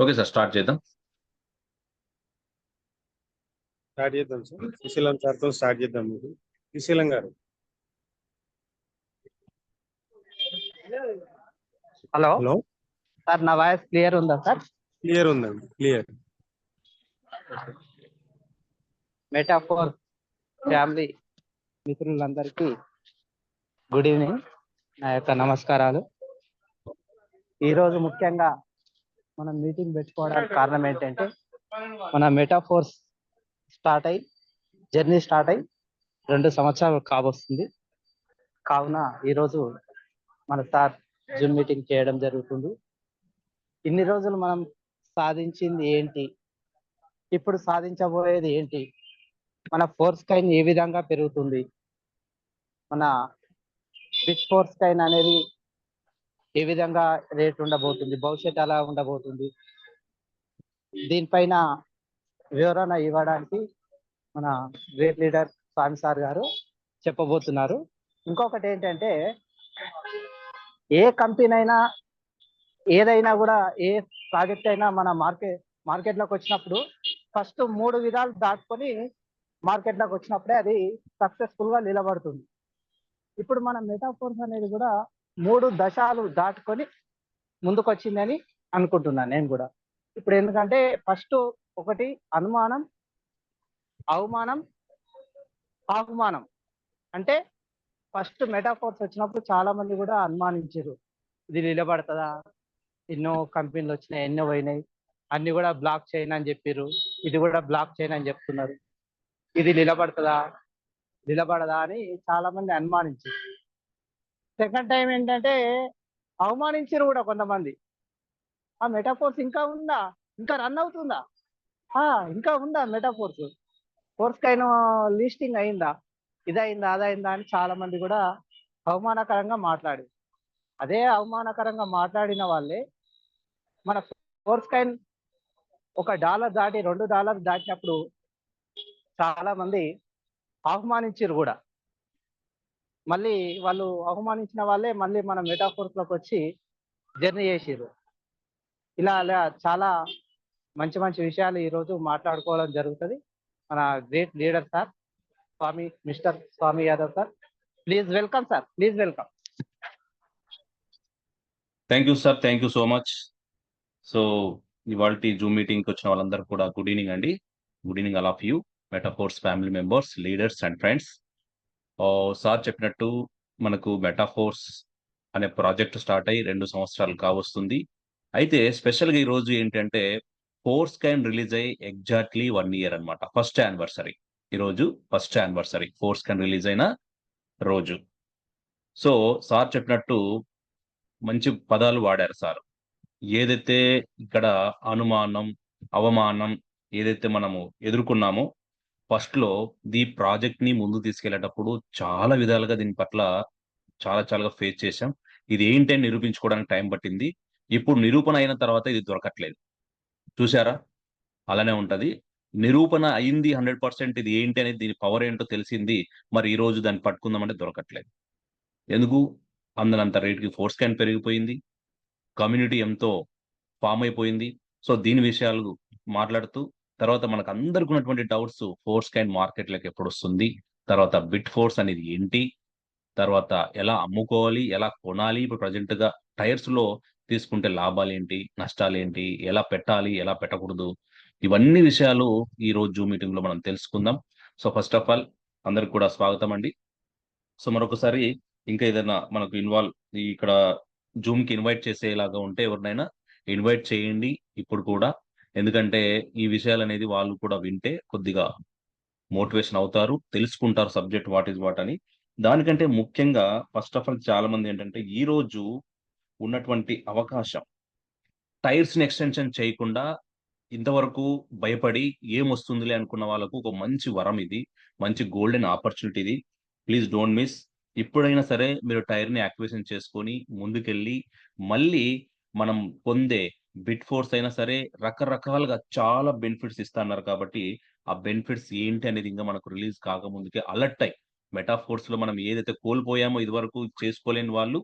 Okay sir, start చేద్దాం. Sir. Srisailam సార్తో start చేద్దాం. మీకు శ్రీశైలం గారు. హలో హలో సార్, నా వాయిస్ క్లియర్ ఉందా సార్? క్లియర్ ఉందండి, క్లియర్. మెటాఫోర్ ఫ్యామిలీ మిత్రులందరికీ గుడ్ ఈవినింగ్, నా యొక్క నమస్కారాలు. ఈరోజు ముఖ్యంగా మనం మీటింగ్ పెట్టుకోవడానికి కారణం ఏంటంటే, మన మెటాఫోర్స్ జర్నీ స్టార్ట్ అయ్యి 2 సంవత్సరాలు కాబోస్తుంది. కావున ఈరోజు మన సార్ జూమ్ మీటింగ్ చేయడం జరుగుతుంది. ఇన్ని రోజులు మనం సాధించింది ఏంటి, ఇప్పుడు సాధించబోయేది ఏంటి, మన ఫోర్స్ కైన్ ఏ విధంగా పెరుగుతుంది, మన బిగ్ ఫోర్స్ కైన్ అనేది ఏ విధంగా రేట్ ఉండబోతుంది, భవిష్యత్తు ఎలా ఉండబోతుంది, దీనిపైన వివరణ ఇవ్వడానికి మన గ్రేట్ లీడర్ స్వామి సార్ గారు చెప్పబోతున్నారు. ఇంకొకటి ఏంటంటే, ఏ కంపెనీ అయినా ఏదైనా కూడా, ఏ ప్రాజెక్ట్ అయినా మన మార్కెట్లోకి వచ్చినప్పుడు ఫస్ట్ 3 విధాలు దాటుకొని మార్కెట్లోకి వచ్చినప్పుడే అది సక్సెస్ఫుల్ గా నిలబడుతుంది. ఇప్పుడు మన మెటాఫోర్స్ అనేది కూడా 3 దశలు దాటుకొని ముందుకు వచ్చిందని అనుకుంటున్నాను నేను కూడా. ఇప్పుడు ఎందుకంటే ఫస్ట్ ఒకటి అనుమానం, అవమానం, ఆహ్వానం. అంటే ఫస్ట్ మెటాఫోర్స్ వచ్చినప్పుడు చాలా మంది కూడా అనుమానించారు, ఇది నిలబడుతుందా, ఎన్నో కంపెనీలు వచ్చినాయి, ఎన్నో పోయినాయి, అన్ని కూడా బ్లాక్ చైన్ అని చెప్పారు, ఇది కూడా బ్లాక్ చైన్ అని చెప్తున్నారు, ఇది నిలబడదా అని చాలా మంది అనుమానించారు. సెకండ్ టైం ఏంటంటే అవమానించారు కూడా కొంతమంది, ఆ మెటాఫోర్స్ ఇంకా ఉందా, ఇంకా రన్ అవుతుందా, ఇంకా ఉందా మెటాఫోర్స్, ఫోర్స్ కైనా లిస్టింగ్ అయిందా, ఇదైందా అదైందా అని చాలా మంది కూడా అవమానకరంగా మాట్లాడారు. అదే అవమానకరంగా మాట్లాడిన వాళ్ళే మన ఫోర్స్ కైన్ $1 దాటి $2 దాటినప్పుడు చాలా మంది అవమానించారు కూడా. మళ్ళీ వాళ్ళు అవమానించిన వాళ్ళే మళ్ళీ మన మెటాఫోర్స్ లోకి వచ్చి జర్నీ చేసారు. ఇలా చాలా మంచి మంచి విషయాలు ఈరోజు మాట్లాడుకోవడం జరుగుతుంది. మన great leader sir mister Swami Yadav sir, please welcome sir, please welcome. Thank you sir, thank you so much. So ఇవాళ జూమ్ మీటింగ్కి వచ్చిన వాళ్ళందరూ కూడా గుడ్ ఈవినింగ్ అండి. Good evening all of you, Metaforce family members, leaders and friends. Sir చెప్పినట్టు మనకు metaphors అనే project start అయ్యి 2 సంవత్సరాలు కావస్తుంది. అయితే స్పెషల్గా ఈ రోజు ఏంటంటే, ఫోర్స్ కైన్ రిలీజ్ అయ్యి ఎగ్జాక్ట్లీ 1 year అనమాట. ఫస్ట్ యానివర్సరీ ఈరోజు, first anniversary force coin release అయిన రోజు. సో సార్ చెప్పినట్టు మంచి పదాలు వాడారు సార్. ఏదైతే ఇక్కడ అనుమానం, అవమానం ఏదైతే మనము ఎదుర్కొన్నామో ఫస్ట్ లో ఈ ప్రాజెక్ట్ ని ముందు తీసుకెళ్లేటప్పుడు చాలా విధాలుగా దీని పట్ల చాలా ఫేస్ చేశాం. ఇది ఏంటి అని నిరూపించుకోవడానికి టైం పట్టింది. ఇప్పుడు నిరూపణ అయిన తర్వాత ఇది దొరకట్లేదు. చూసారా, అలానే ఉంటది. నిరూపణ అయింది 100%, ఇది ఏంటి అనేది, దీని పవర్ ఏంటో తెలిసింది. మరి ఈ రోజు దాన్ని పట్టుకుందామంటే దొరకట్లేదు. ఎందుకు? అందనంత రేటుకి ఫోర్స్ కైన్ పెరిగిపోయింది, కమ్యూనిటీ ఎంతో ఫామ్ అయిపోయింది. సో దీని విషయాలు మాట్లాడుతూ, తర్వాత మనకు అందరికి ఉన్నటువంటి డౌట్స్, ఫోర్స్ కైన్ మార్కెట్లోకి ఎప్పుడు వస్తుంది, తర్వాత బిట్ ఫోర్స్ అనేది ఏంటి, తర్వాత ఎలా అమ్ముకోవాలి, ఎలా కొనాలి, ఇప్పుడు ప్రజెంట్ గా టైర్స్ లో తీసుకుంటే లాభాలు ఏంటి, నష్టాలు ఏంటి, ఎలా పెట్టాలి, ఎలా పెట్టకూడదు, ఇవన్నీ విషయాలు ఈ రోజు జూమ్ మీటింగ్ లో మనం తెలుసుకుందాం. సో ఫస్ట్ ఆఫ్ ఆల్ అందరికి కూడా స్వాగతం అండి. సో మరొకసారి ఇంకా ఏదైనా మనకు ఇక్కడ జూమ్ కి ఇన్వైట్ చేసేలాగా ఉంటే ఎవరినైనా ఇన్వైట్ చేయండి ఇప్పుడు కూడా. ఎందుకంటే ఈ విషయాలు అనేది వాళ్ళు కూడా వింటే కొద్దిగా మోటివేషన్ అవుతారు, తెలుసుకుంటారు సబ్జెక్ట్ వాట్ ఈజ్ వాట్ అని. దానికంటే ముఖ్యంగా ఫస్ట్ ఆఫ్ ఆల్ చాలా మంది ఏంటంటే, ఈ రోజు ఉన్నటువంటి అవకాశం టైర్స్ ని ఎక్స్టెన్షన్ చేయకుండా ఇంతవరకు భయపడి ఏమొస్తుందిలే అనుకున్న వాళ్ళకు ఒక మంచి వరం ఇది, మంచి గోల్డెన్ ఆపర్చునిటీ ఇది. Please don't miss. ఇప్పుడైనా సరే మీరు టైర్ ని యాక్టివేషన్ చేసుకొని ముందుకెళ్ళి, మళ్ళీ మనం పొందే బిట్ ఫోర్స్ అయినా సరే రకరకాలుగా చాలా బెనిఫిట్స్ ఇస్తున్నారు. కాబట్టి ఆ బెనిఫిట్స్ ఏంటి అనేది ఇంకా మనకు రిలీజ్ కాకముందుకే అలర్ట్ అయ్యి మెటాఫోర్స్ లో మనం ఏదైతే కోల్పోయామో ఇదివరకు చేసుకోలేని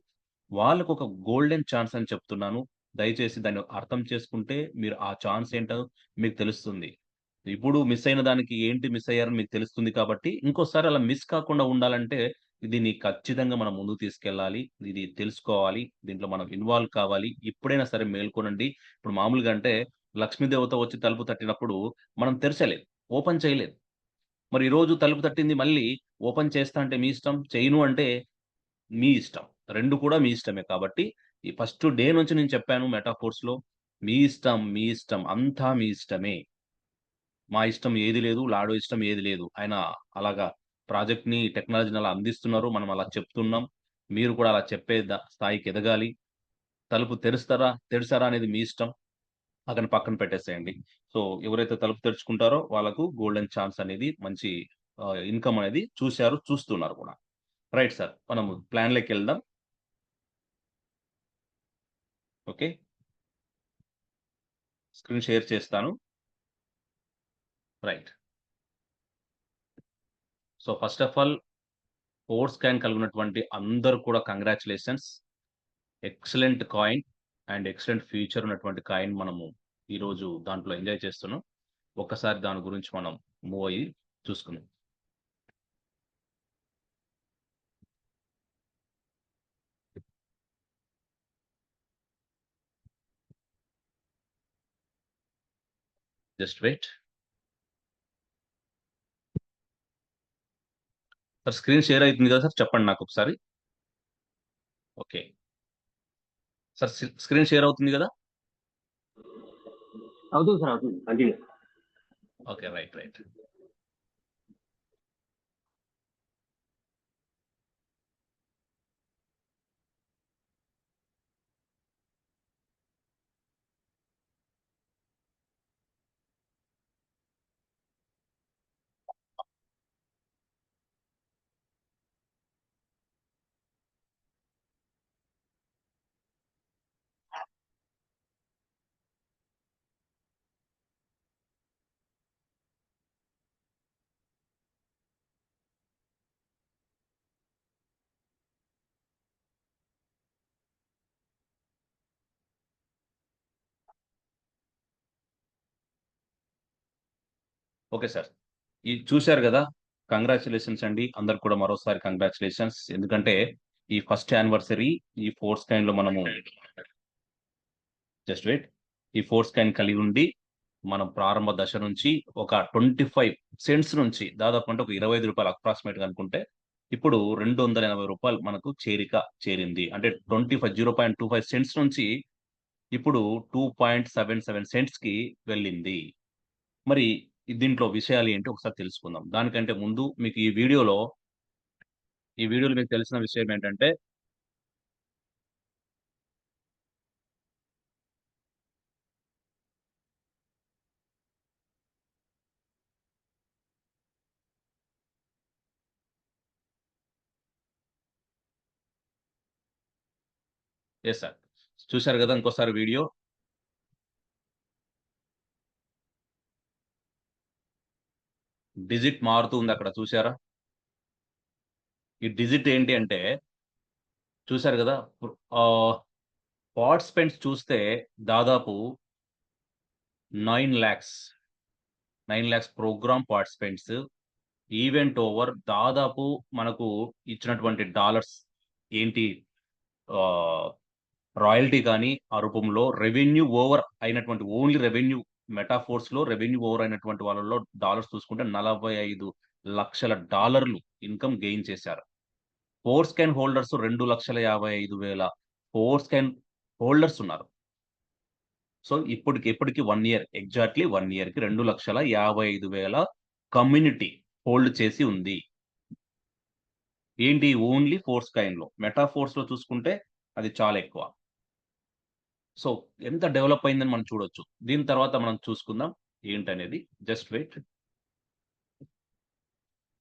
వాళ్ళకు ఒక గోల్డెన్ ఛాన్స్ అని చెప్తున్నాను. దయచేసి దాన్ని అర్థం చేసుకుంటే మీరు ఆ ఛాన్స్ ఏంటో మీకు తెలుస్తుంది. ఇప్పుడు మిస్ అయిన దానికి ఏంటి మిస్ అయ్యారని మీకు తెలుస్తుంది కాబట్టి, ఇంకోసారి అలా మిస్ కాకుండా ఉండాలంటే దీన్ని ఖచ్చితంగా మనం ముందుకు తీసుకెళ్ళాలి. ఇది తెలుసుకోవాలి. దీంట్లో మనం ఇన్వాల్వ్ కావాలి. ఇప్పుడైనా సరే మేల్కొనండి. ఇప్పుడు మామూలుగా అంటే లక్ష్మీదేవత వచ్చి తలుపు తట్టినప్పుడు మనం తెరచలేదు. ఓపెన్ చేయలేదు. మరి ఈరోజు తలుపు తట్టింది మళ్ళీ ఓపెన్ చేస్తా అంటే మీ ఇష్టం. చేయను అంటే మీ ఇష్టం. 2 కూడా మీ ఇష్టమే కాబట్టి, ఈ ఫస్ట్ డే నుంచి నేను చెప్పాను మెటాఫోర్స్‌లో. మీ ఇష్టం, మీ ఇష్టం. అంతా మీ ఇష్టమే. మా ఇష్టం ఏది లేదు. లాడో ఇష్టం ఏది లేదు. ఆయన అలాగా ప్రాజెక్ట్‌ని, టెక్నాలజీని అలా అందిస్తున్నారు. మనం అలా చెప్తున్నాం. మీరు కూడా అలా చెప్పే స్థాయికి ఎదగాలి. తలుపు తెరుస్తారా? తెరిసారా? అనేది మీ ఇష్టం. అతన్ని పక్కన పెట్టేసేయండి. సో, ఎవరైతే తలుపు తెరుచుకుంటారో వాళ్ళకు గోల్డెన్ ఛాన్స్ అనేది మంచి ఇన్‌కమ్ అనేది చూస్తున్నారు కూడా. Right sir. మనము ప్లాన్‌లోకెళ్దాం. ఓకే. స్క్రీన్ షేర్ చేస్తాను. Right. So, first of all four scan కలిగినటువంటి అందరూ కూడా congratulations. Excellent coin and excellent future ఉన్నటువంటి కాయిన్ మనము ఈరోజు దాంట్లో ఎంజాయ్ చేస్తున్నాం. ఒక్కసారి దాని గురించి మనం మూవ్ అయ్యి చూసుకుందాం. Just wait. Sir screen share అయితుంది కదా సార్? చెప్పండి నాకొకసారి. ఓకే. సార్ స్క్రీన్ షేర్ అవుతుంది కదా? అవుతుంది సార్, అవుతుంది. Continue. Okay. Right. Right. Okay sir. ఇది చూసారు గదా! కంగ్రాచ్యులేషన్స్ అండి. అందరికి కూడా మరోసారి కంగ్రాచ్యులేషన్స్. ఎందుకంటే ఈ ఫస్ట్ యానివర్సరీ ఈ ఫోర్ స్కాన్‌లో మనము జస్ట్ వెయిట్. ఈ ఫోర్ స్కాన్ కలిగి ఉండి మనం ప్రారంభ దశ నుంచి ఒక 25 సెంట్స్ నుంచి దాదాపు అంటే ఒక రూ. 25 అప్రాక్సిమేట్‌గా అనుకుంటే ఇప్పుడు రూ. 280 మనకు చేరింది. అంటే 0.25 సెంట్స్ నుంచి ఇప్పుడు 2.77 సెంట్స్‌కి వెళ్ళింది. మరి దీంట్లో విషయాలు ఏంటి ఒకసారి తెలుసుకుందాం. దానికంటే ముందు మీకు ఈ వీడియోలో మీకు తెలిసిన విషయం ఏంటంటే యెస్ సార్. చూసారు గదా! ఇంకోసారి వీడియో. డిజిట్ మారుతూ ఉంది అక్కడ చూసారా? ఈ డిజిట్ ఏంటి అంటే చూసారు గదా! ఆహ్, పార్టిసిపెంట్స్ చూస్తే దాదాపు 9,00,000 ప్రోగ్రామ్ పార్టిసిపెంట్స్. ఈవెంట్ ఓవర్ దాదాపు మనకు ఇచ్చినటువంటి డాలర్స్ ఏంటి ఆహ్, రాయల్టీ కానీ, ఆ రూపంలో రెవెన్యూ ఓవర్ అయినటువంటి ఓన్లీ రెవెన్యూ మెటాఫోర్స్‌లో రెవెన్యూ ఓవర్ అయినటువంటి వాళ్ళలో డాలర్స్ చూసుకుంటే $45,00,000 ఇన్‌కమ్ గెయిన్ చేశారు. Four scan holders 2,55,000 four scan holders ఉన్నారు. సో, ఇప్పటికి 1 ఇయర్ ఎగ్జాక్ట్‌లీ 1 ఇయర్‌కి 2,55,000 కమ్యూనిటీ హోల్డ్ చేసి ఉంది. ఏంటి ఓన్లీ ఫోర్ స్కాన్‌లో. మెటాఫోర్స్‌లో చూసుకుంటే అది చాలా ఎక్కువ. సో, ఎంత డెవలప్ అయిందని మనం చూడొచ్చు. దీని తర్వాత మనం చూసుకుందాం ఏంటనేది. Just wait.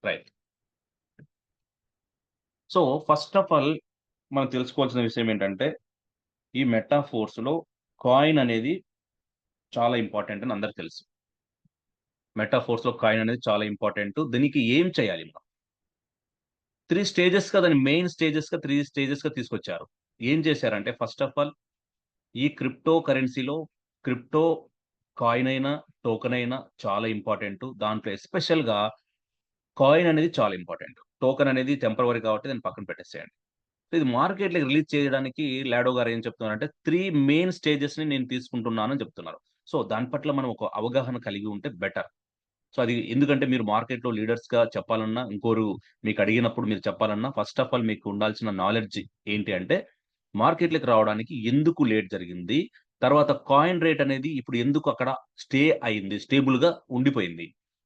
Right. So, first of all మనం తెలుసుకోవాల్సిన విషయం ఏంటంటే, ఈ మెటాఫోర్స్‌లో కాయిన్ అనేది చాలా ఇంపార్టెంట్ అని అందరికి తెలుసు. మెటాఫోర్స్‌లో కాయిన్ అనేది చాలా ఇంపార్టెంట్. దీనికి ఏం చేయాలి మనం? 3 స్టేజెస్‌గా దాన్ని మెయిన్ స్టేజెస్‌గా 3 స్టేజెస్‌గా తీసుకొచ్చారు. ఏం చేశారంటే ఫస్ట్ ఆఫ్ ఆల్ ఈ క్రిప్టో కరెన్సీలో క్రిప్టో కాయిన్ అయినా, టోకెన్ అయినా చాలా ఇంపార్టెంటు. దాంట్లో ఎస్పెషల్‌గా కాయిన్ అనేది చాలా ఇంపార్టెంట్. టోకెన్ అనేది టెంపరవరీ కాబట్టి దాన్ని పక్కన పెట్టేసేయండి. సో, ఇది మార్కెట్‌లోకి రిలీజ్ చేయడానికి లాడో గారు ఏం చెప్తున్నారంటే 3 మెయిన్ స్టేజెస్‌ని నేను తీసుకుంటున్నానని చెప్తున్నారు. సో, దాని పట్ల మనం ఒక అవగాహన కలిగి ఉంటే బెటర్. సో, అది ఎందుకంటే మీరు మార్కెట్‌లో లీడర్స్‌గా చెప్పాలన్నా, ఇంకోరు మీకు అడిగినప్పుడు మీరు చెప్పాలన్నా ఫస్ట్ ఆఫ్ ఆల్ మీకు ఉండాల్సిన నాలెడ్జ్ ఏంటి అంటే, మార్కెట్‌లోకి రావడానికి ఎందుకు లేట్ జరిగింది? తర్వాత కాయిన్ రేట్ అనేది ఇప్పుడు ఎందుకు అక్కడ స్టే అయింది? స్టేబుల్‌గా ఉండిపోయింది.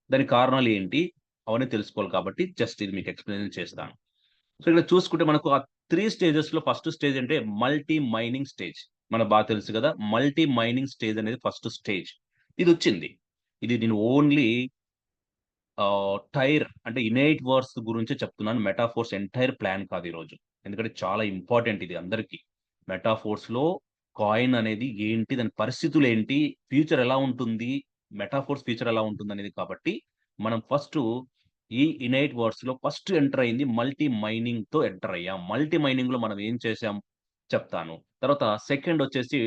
దానికి కారణాలు ఏంటి? అవన్నీ తెలుసుకోవాలి కాబట్టి జస్ట్ ఇది మీకు ఎక్స్‌ప్లెయిన్ చేస్తాను. సో, ఇక్కడ చూసుకుంటే మనకు ఆ 3 స్టేజెస్‌లో ఫస్ట్ స్టేజ్ అంటే మల్టీ మైనింగ్ స్టేజ్. మనకు బాగా తెలుసు గదా! మల్టీ మైనింగ్ స్టేజ్ అనేది ఫస్ట్ స్టేజ్. ఇదొచ్చింది. ఇది నేను ఓన్లీ టైర్ అంటే ఇనైట్ వర్డ్స్ గురించే చెప్తున్నాను. మెటాఫోర్స్ ఎంటైర్ ప్లాన్ కాదు ఈరోజు. ఎందుకంటే చాలా ఇంపార్టెంట్ ఇది అందరికి. మెటాఫోర్స్‌లో కాయిన్ అనేది ఏంటి? దాని పరిస్థితులేంటి? ఫ్యూచర్ ఎలా ఉంటుంది? మెటాఫోర్స్ ఫ్యూచర్ ఎలా ఉంటుందనేది కాబట్టి, మనం ఫస్టు ఈ ఇనైట్ వర్డ్స్‌లో ఫస్ట్ ఎంటర్ అయింది మల్టీ మైనింగ్‌తో ఎంటర్ అయ్యాం. మల్టీ మైనింగ్‌లో మనం ఏం చేసాం చెప్తాను. తర్వాత సెకండ్ వచ్చేసి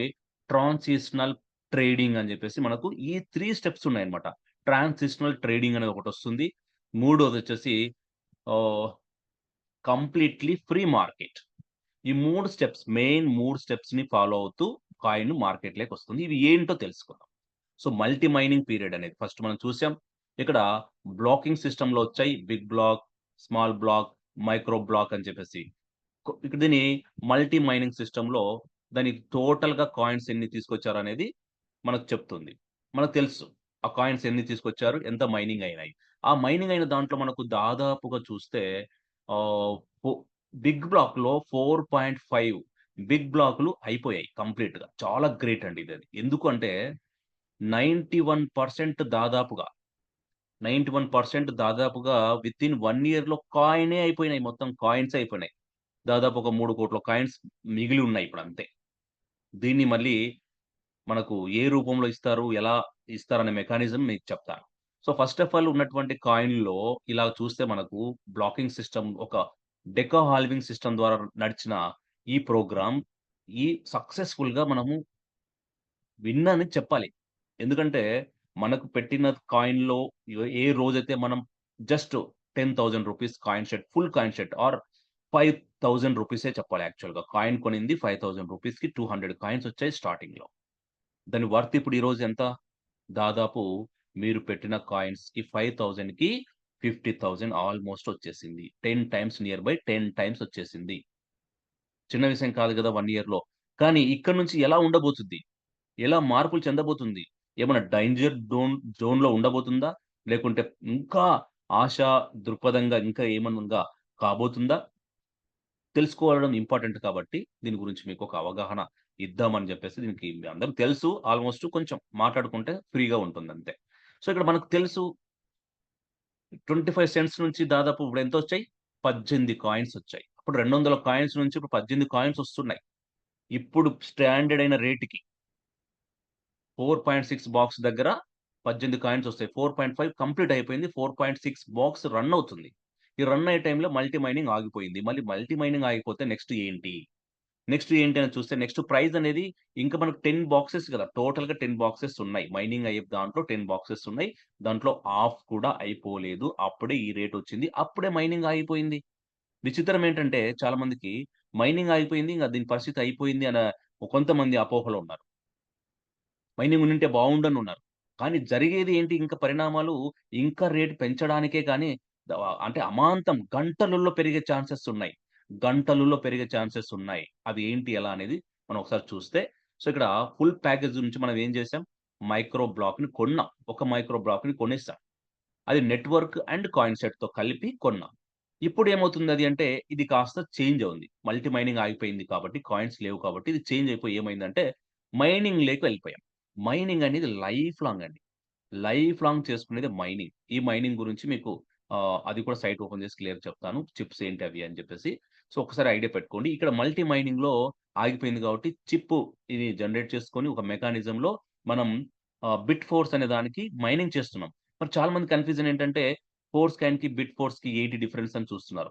ట్రాన్సిషనల్ ట్రేడింగ్ అని చెప్పేసి మనకు ఈ 3 స్టెప్స్ ఉన్నాయన్నమాట. ట్రాన్సిషనల్ ట్రేడింగ్ అనేది ఒకటొస్తుంది. మూడోదొచ్చేసి ఆహ్, కంప్లీట్‌లీ ఫ్రీ మార్కెట్. ఈ 3 స్టెప్స్ మెయిన్ 3 స్టెప్స్‌ని ఫాలో అవుతూ కాయిన్ మార్కెట్‌లోకొస్తుంది. ఇవి ఏంటో తెలుసుకుందాం. సో, మల్టీ మైనింగ్ పీరియడ్ అనేది ఫస్ట్ మనం చూసాం. ఇక్కడ బ్లాకింగ్ సిస్టమ్‌లో వచ్చాయి. Big block, small block, micro block అని చెప్పేసి. ఇక్కడ దీన్ని మల్టీ మైనింగ్ సిస్టమ్‌లో దానికి టోటల్‌గా కాయిన్స్ ఎన్ని తీసుకొచ్చారనేది మనకు చెప్తుంది. మనకు తెలుసు. ఆ కాయిన్స్ ఎన్ని తీసుకొచ్చారు? ఎంత మైనింగ్ అయినాయి? ఆ మైనింగ్ అయిన దాంట్లో మనకు దాదాపుగా చూస్తే ఆహ్, ఫో బిగ్ బ్లాక్‌లో 4.5 బిగ్ బ్లాక్‌లు అయిపోయాయి కంప్లీట్‌గా. చాలా గ్రేట్ అండి ఇదది. ఎందుకు అంటే 91% దాదాపుగా 91% దాదాపుగా వితిన్ 1 ఇయర్‌లో కాయినే అయిపోయినాయి. మొత్తం కాయిన్సే అయిపోయినాయి. దాదాపు ఒక 3,00,00,000 కాయిన్స్ మిగిలి ఉన్నాయి ఇప్పుడంతే. దీన్ని మళ్ళీ మనకు ఏ రూపంలో ఇస్తారు? ఎలా ఇస్తారనే మెకానిజం మీకు చెప్తాను. సో, ఫస్ట్ ఆఫ్ ఆల్ ఉన్నటువంటి కాయిన్‌లో ఇలా చూస్తే మనకు బ్లాకింగ్ సిస్టమ్ ఒక డెకా హాల్వింగ్ సిస్టమ్ ద్వారా నడిచిన ఈ ప్రోగ్రామ్ ఈ సక్సెస్‌ఫుల్‌గా మనము విన్ అని చెప్పాలి. ఎందుకంటే మనకు పెట్టిన కాయిన్‌లో ఏ రోజైతే మనం జస్ట్ రూ. 10,000 coin set full coin set or రూ. 5,000 చెప్పాలి యాక్చువల్‌గా. కాయిన్ కొనింది రూ. 5,000కి 200 కాయిన్స్ వచ్చాయి స్టార్టింగ్‌లో. దాని వర్త్ ఇప్పుడు ఈరోజు ఎంత? దాదాపు మీరు పెట్టిన కాయిన్స్‌కి 5,000కి 50,000 ఆల్‌మోస్ట్ వచ్చేసింది. 10 టైమ్స్ నియర్ బై 10 టైమ్స్ వచ్చేసింది. చిన్న విషయం కాదు గదా! 1 ఇయర్‌లో. కానీ ఇక్కడి నుంచి ఎలా ఉండబోతుంది? ఎలా మార్పులు చెందబోతుంది? ఏమన్నా డేంజర్ జోన్‌లో ఉండబోతుందా? లేకుంటే ఇంకా ఆశా దృక్పథంగా ఇంకా ఏమన్నా కాబోతుందా? తెలుసుకోవడం ఇంపార్టెంట్ కాబట్టి, దీని గురించి మీకొక అవగాహన ఇద్దామని జెప్పేసి దీనికి మీ అందరికి తెలుసు. ఆల్‌మోస్ట్ కొంచెం మాట్లాడుకుంటే ఫ్రీగా ఉంటుందంతే. సో, ఇక్కడ మనకు తెలుసు 25 సెంట్స్ నుంచి దాదాపు ఇప్పుడెంతొచ్చాయి? 18 కాయిన్సొచ్చాయి. అప్పుడు 200 కాయిన్స్ నుంచి ఇప్పుడు 18 కాయిన్సొస్తున్నాయి. ఇప్పుడు స్టాండర్డ్ అయిన రేట్‌కి 4.6 బాక్స్ దగ్గర 18 కాయిన్సొస్తాయి. 4.5 కంప్లీట్ అయిపోయింది. 4.6 బాక్స్ రన్ అవుతుంది. ఈ రన్ అయ్యే టైంలో మల్టీ మైనింగ్ ఆగిపోయింది. మళ్ళీ మల్టీ మైనింగ్ ఆగిపోతే నెక్స్ట్ ఏంటి? నెక్స్ట్ ఏంటి అని చూస్తే నెక్స్ట్ ప్రైజ్ అనేది ఇంకా మనకు 10 బాక్సెస్ గదా! టోటల్‌గా 10 బాక్సెస్ ఉన్నాయి. మైనింగ్ అయ్యే దాంట్లో 10 బాక్సెస్ ఉన్నాయి. దాంట్లో హాఫ్ కూడా అయిపోలేదు. అప్పుడే ఈ రేట్ వచ్చింది. అప్పుడే మైనింగ్ ఆగిపోయింది. విచిత్రం ఏంటంటే చాలా మందికి మైనింగ్ ఆగిపోయింది. ఇంక దీని పరిస్థితి అయిపోయింది అన కొంతమంది అపోహలో ఉన్నారు. మైనింగ్ ఉండుంటే బావుండనున్నారు. కానీ జరిగేది ఏంటి ఇంకా పరిణామాలు ఇంకా రేట్ పెంచడానికే గాని అంటే అమాంతం గంటలలో పెరిగే ఛాన్సెస్ ఉన్నాయి. గంటలలో పెరిగే ఛాన్సెస్ ఉన్నాయి. అది ఏంటి ఎలా అనేది మనం ఒకసారి చూస్తే సో, ఇక్కడ ఫుల్ ప్యాకేజ్ నుంచి మనం ఏం చేసాం? మైక్రో బ్లాక్‌ని కొన్నాం. ఒక మైక్రో బ్లాక్‌ని కొనేసాం. అది నెట్‌వర్క్ అండ్ కాయిన్ సెట్‌తో కలిపి కొన్నాం. ఇప్పుడేమవుతుందది అంటే ఇది కాస్త చేంజ్ అవుంది. మల్టీ మైనింగ్ ఆగిపోయింది కాబట్టి కాయిన్స్ లేవు కాబట్టి ఇది చేంజ్ అయిపోయి ఏమైందంటే మైనింగ్‌లోకి వెళ్ళిపోయాం. మైనింగ్ అనేది లైఫ్ లాంగ్ అండి. లైఫ్ లాంగ్ చేసుకునేది మైనింగ్. ఈ మైనింగ్ గురించి మీకు అది కూడా సైట్ ఓపెన్ చేసి క్లియర్‌గా చెప్తాను. చిప్స్ ఏంటి అవి అని చెప్పేసి. సో, ఒకసారి ఐడియా పెట్టుకోండి. ఇక్కడ మల్టీ మైనింగ్‌లో ఆగిపోయింది కాబట్టి చిప్ ఇది జనరేట్ చేసుకొని ఒక మెకానిజంలో మనం బిట్ ఫోర్స్ అనే దానికి మైనింగ్ చేస్తున్నాం. మరి చాలా మంది కన్‌ఫ్యూజన్ ఏంటంటే ఫోర్స్ కాయిన్‌కి, బిట్ ఫోర్స్‌కి ఏంటి డిఫరెన్స్ అని చూస్తున్నారు.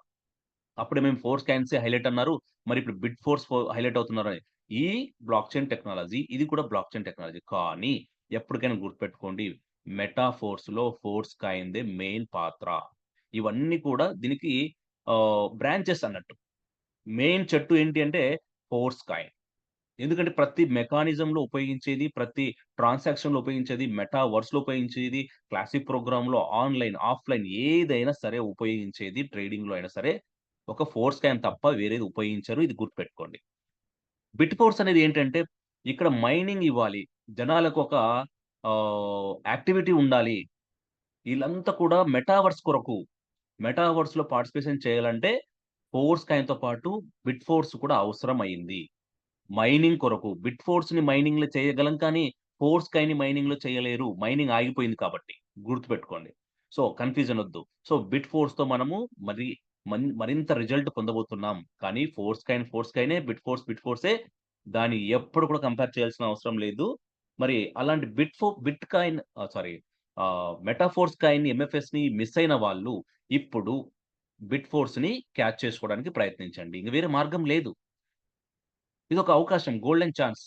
అప్పుడే మేము ఫోర్స్ కాయిన్సే హైలైట్ అన్నారు. మరి ఇప్పుడు బిట్ ఫోర్స్ హైలైట్ అవుతున్నారని. ఈ బ్లాక్ చైన్ టెక్నాలజీ ఇది కూడా బ్లాక్ చైన్ టెక్నాలజీ. కానీ ఎప్పటికైనా గుర్తుపెట్టుకోండి మెటాఫోర్స్‌లో ఫోర్స్ కాయిన్‌దే మెయిన్ పాత్ర. ఇవన్నీ కూడా దీనికి బ్రాంచెస్ అన్నట్టు. మెయిన్ చెట్టు ఏంటి అంటే ఫోర్స్ కాయిన్. ఎందుకంటే ప్రతి మెకానిజంలో ఉపయోగించేది, ప్రతి ట్రాన్సాక్షన్‌లో ఉపయోగించేది, మెటావర్స్‌లో ఉపయోగించేది, క్లాసిక్ ప్రోగ్రామ్‌లో ఆన్‌లైన్, ఆఫ్‌లైన్ ఏదైనా సరే ఉపయోగించేది ట్రేడింగ్‌లో అయినా సరే, ఒక ఫోర్స్ కాయిన్ తప్ప వేరేది ఉపయోగించరు. ఇది గుర్తుపెట్టుకోండి. బిట్ ఫోర్స్ అనేది ఏంటంటే, ఇక్కడ మైనింగ్ ఇవ్వాలి. జనాలకు ఒక యాక్టివిటీ ఉండాలి. ఈళ్ళంతా కూడా మెటావర్స్ కొరకు, మెటావర్స్‌లో పార్టిసిపేషన్ చేయాలంటే, ఫోర్స్ కాయిన్‌తో పాటు బిట్ ఫోర్స్ కూడా అవసరమైంది. మైనింగ్ కొరకు. బిట్ ఫోర్స్‌ని మైనింగ్‌లో చేయగలం కానీ, ఫోర్స్ కాయిన్‌ని మైనింగ్‌లో చేయలేరు. మైనింగ్ ఆగిపోయింది కాబట్టి. గుర్తుపెట్టుకోండి. సో, కన్‌ఫ్యూజన్ ఒద్దు. సో, బిట్ ఫోర్స్‌తో మనము మరి మరింత రిజల్ట్ పొందబోతున్నాం. కానీ ఫోర్స్ కాయినే, బిట్ ఫోర్సే. దాన్ని ఎప్పుడు కూడా కంపేర్ చేయాల్సిన అవసరం లేదు. మరి అలాంటి bitcoin sorry meta force coin ఎంఎఫ్ఎస్‌ని మిస్ అయిన వాళ్ళు ఇప్పుడు బిట్ ఫోర్స్‌ని క్యాచ్ చేసుకోవడానికి ప్రయత్నించండి. ఇంక వేరే మార్గం లేదు. ఇదొక అవకాశం. Golden chance.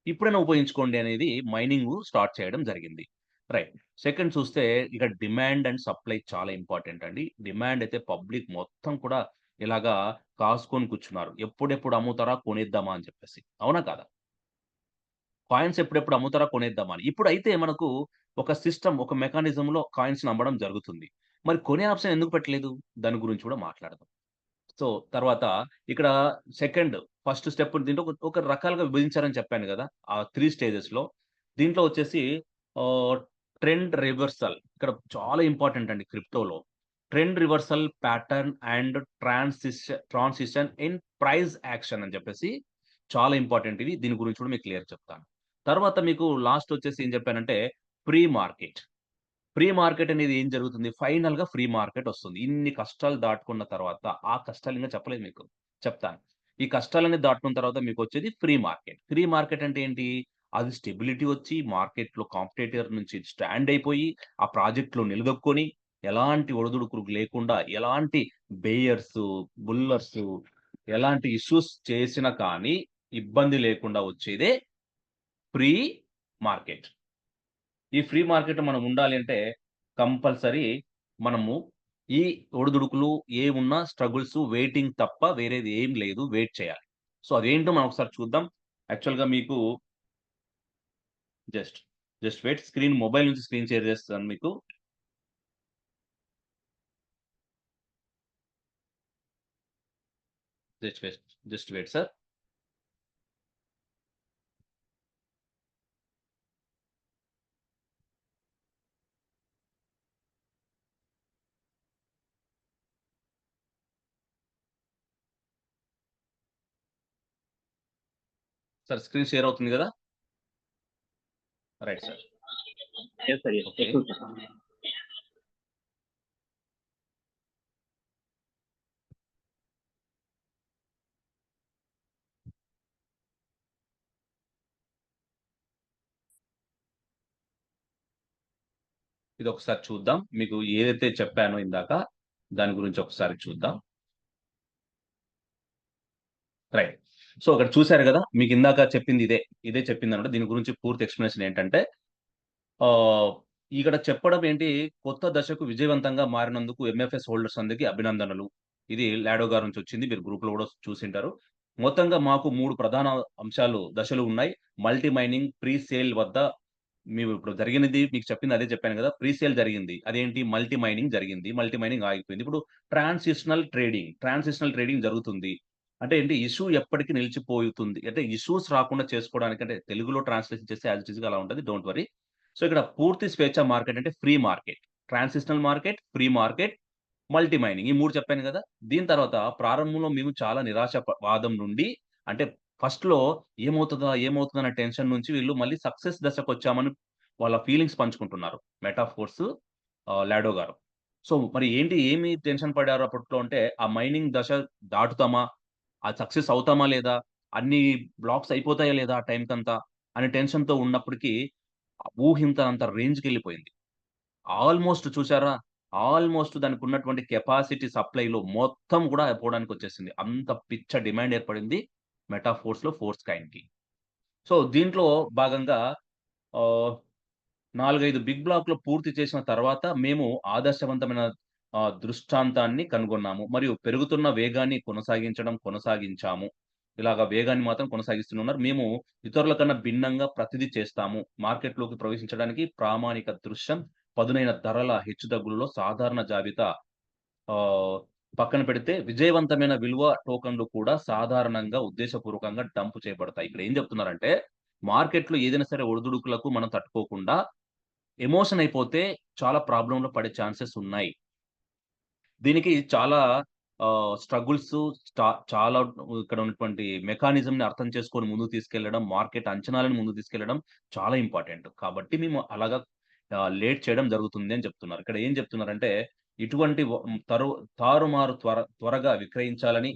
ఇప్పుడైనా ఉపయోగించుకోండి అనేది మైనింగు స్టార్ట్ చేయడం జరిగింది. రైట్. సెకండ్ చూస్తే ఇక డిమాండ్ అండ్ సప్లై చాలా ఇంపార్టెంట్ అండి. డిమాండ్ అయితే పబ్లిక్ మొత్తం కూడా ఇలాగా కాసుకొని కూర్చున్నారు. ఎప్పుడెప్పుడు అమ్ముతారా? కొనేద్దామా అని చెప్పేసి. అవునా కాదా? కాయిన్స్ ఎప్పుడెప్పుడు అమ్ముతారా? కొనేద్దామా అని. ఇప్పుడైతే మనకు ఒక సిస్టమ్, ఒక మెకానిజంలో కాయిన్స్‌ని అమ్మడం జరుగుతుంది. మరి కొనే ఆప్షన్ ఎందుకు పెట్టలేదు? దాని గురించి కూడా మాట్లాడదాం. సో, తర్వాత ఇక్కడ సెకండ్, ఫస్ట్ స్టెప్ దీంట్లో ఒక రకాలుగా విభజించారని చెప్పాను గదా! ఆ 3 స్టేజెస్‌లో. దీంట్లో వచ్చేసి ఆహ్, ట్రెండ్ రివర్సల్ ఇక్కడ చాలా ఇంపార్టెంట్ అండి క్రిప్టోలో. Trend reversal pattern and transition in price action అని చెప్పేసి చాలా ఇంపార్టెంట్ ఇది. దీని గురించి కూడా మీకు క్లియర్‌గా చెప్తాను. తర్వాత మీకు లాస్ట్ వచ్చేసి ఏం చెప్పానంటే ప్రీ మార్కెట్. ఫ్రీ మార్కెట్ అనేది ఏం జరుగుతుంది? ఫైనల్‌గా ఫ్రీ మార్కెట్ ఒస్తుంది. ఇన్ని కష్టాలు దాటుకున్న తర్వాత, ఆ కష్టాలు ఇంగా చెప్పలేదు మీకు. చెప్తాను. ఈ కష్టాలన్నీ దాటుకున్న తర్వాత మీకొచ్చేది ఫ్రీ మార్కెట్. ఫ్రీ మార్కెట్ అంటే ఏంటి? అది స్టెబిలిటీ వచ్చి మార్కెట్‌లో కాంపిటీటర్ నుంచి స్టాండ్ అయిపోయి, ఆ ప్రాజెక్ట్‌లో నిలదొక్కుకొని, ఎలాంటి ఒడిదుడుకులు లేకుండా, ఎలాంటి బేయర్సు, బుల్లర్సు ఎలాంటి ఇష్యూస్ చేసినా కానీ ఇబ్బంది లేకుండా వచ్చేదే ఫ్రీ మార్కెట్. ఈ ఫ్రీ మార్కెట్‌లో మనం ఉండాలి అంటే కంపల్సరీ మనము ఈ ఒడిదుడుకులు ఏమున్నా స్ట్రగుల్స్, వెయిటింగ్ తప్ప వేరేది ఏం లేదు. వెయిట్ చేయాలి. సో, అదేంటో మనం ఒకసారి చూద్దాం. యాక్చువల్‌గా మీకు జస్ట్, జస్ట్ వెయిట్ మొబైల్ నుంచి స్క్రీన్ షేర్ చేస్తాను మీకు. Just wait sir. Sir screen share అవుతుంది గదా! Right sir. Yes, sir. Yes. Okay. Yes, sir. ఇదొకసారి చూద్దాం. మీకు ఏదైతే చెప్పానో ఇందాక, దాని గురించి ఒకసారి చూద్దాం. రైట్. సో, ఇక్కడ చూసారు గదా! మీకిందాక చెప్పింది ఇదే. ఇదే చెప్పిందనమాట. దీని గురించి పూర్తి ఎక్స్‌ప్లనేషన్ ఏంటంటే ఆహ్, ఇక్కడ చెప్పడం ఏంటి, కొత్త దశకు విజయవంతంగా మారినందుకు ఎంఎఫ్ఎస్ హోల్డర్స్ అందరికి అభినందనలు. ఇది లాడో గారి నుంచి వచ్చింది. మీరు గ్రూప్‌లో గూడా చూసింటారు. మొత్తంగా మాకు 3 ప్రధాన దశలు ఉన్నాయి. మల్టీ మైనింగ్, ప్రీ సేల్ వద్ద మేము ఇప్పుడు జరిగినది మీకు చెప్పింది అదే చెప్పాను గదా! ప్రీ సేల్ జరిగింది. అదేంటి మల్టీ మైనింగ్ జరిగింది. మల్టీ మైనింగ్ ఆగిపోయింది. ఇప్పుడు ట్రాన్సిషనల్ ట్రేడింగ్ జరుగుతుంది. అంటే ఏంటి ఇష్యూ ఎప్పటికి నిలిచిపోతుంది. అంటే ఇష్యూస్ రాకుండా చేసుకోవడానికి అంటే తెలుగులో ట్రాన్స్‌లేషన్ చేస్తే యాస్ ఇట్ ఈస్‌గా అలా ఉంటది. Don't worry. సో, ఇక్కడ పూర్తి స్వేచ్ఛ మార్కెట్ అంటే free market. Transitional market, free market, multi mining. ఈ 3 చెప్పాను గదా! దీని తర్వాత ప్రారంభంలో మేము చాలా వాదం నుండి అంటే ఫస్ట్‌లో ఏమవుతదా అన్న టెన్షన్ నుంచి వీళ్ళు మళ్ళీ సక్సెస్ దశకొచ్చామని వాళ్ళ ఫీలింగ్స్ పంచుకుంటున్నారు. మెటాఫోర్స్ లాడో గారు. సో, మరి ఏమి టెన్షన్ పడారు అప్పట్లో అంటే ఆ మైనింగ్ దశ దాటుతామా? అది సక్సెస్ అవుతామా లేదా? అన్ని బ్లాక్స్ అయిపోతాయా లేదా ఆ టైంకంతా? అనే టెన్షన్‌తో ఉన్నప్పటికి ఊహించనంత రేంజ్‌కెళ్ళిపోయింది. ఆల్‌మోస్ట్ చూసారా? ఆల్మోస్ట్ దానికి ఉన్నటువంటి కెపాసిటీ సప్లైలో మొత్తం కూడా పోవడానికి వచ్చేసింది. అంత పిచ్చ డిమాండ్ ఏర్పడింది మెటాఫోర్స్‌లో ఫోర్స్ కాయిన్‌కి. సో, దీంట్లో భాగంగా ఆహ్, 4, 5 బిగ్ బ్లాక్‌లు పూర్తి చేసిన తర్వాత మేము ఆదర్శవంతమైన దృష్టాంతాన్ని కనుగొన్నాము. మరియు పెరుగుతున్న వేగాన్ని కొనసాగించాము. ఇలాగ వేగాన్ని మాత్రం కొనసాగిస్తూనే ఉన్నారు. మేము ఇతరుల కన్నా భిన్నంగా ప్రతిదీ చేస్తాము. మార్కెట్‌లోకి ప్రవేశించడానికి ప్రామాణిక దృశ్యం, పదునైన ధరల హెచ్చుతగ్గులలో సాధారణ జాబితా ఆహ్, పక్కన పెడితే విజయవంతమైన విలువ టోకన్‌లు కూడా సాధారణంగా ఉద్దేశపూర్వకంగా డంప్ చేయబడతాయి. ఇక్కడ ఏం చెప్తున్నారంటే, మార్కెట్‌లో ఏదైనా సరే ఒడిదుడుకులకు మనం తట్టుకోకుండా ఎమోషన్ అయిపోతే చాలా ప్రాబ్లమ్‌లో పడే ఛాన్సెస్ ఉన్నాయి. దీనికి చాలా స్ట్రగుల్స్ చాలా ఇక్కడ ఉన్నటువంటి మెకానిజంని అర్థం చేసుకొని ముందుకు తీసుకెళ్లడం, మార్కెట్ అంచనాలను ముందుకు తీసుకెళ్లడం చాలా ఇంపార్టెంట్. కాబట్టి మేము అలాగా లేట్ చేయడం జరుగుతుంది అని చెప్తున్నారు. ఇక్కడ ఏం చెప్తున్నారంటే, ఇటువంటి వ తరు తారుమారు త్వరగా విక్రయించాలని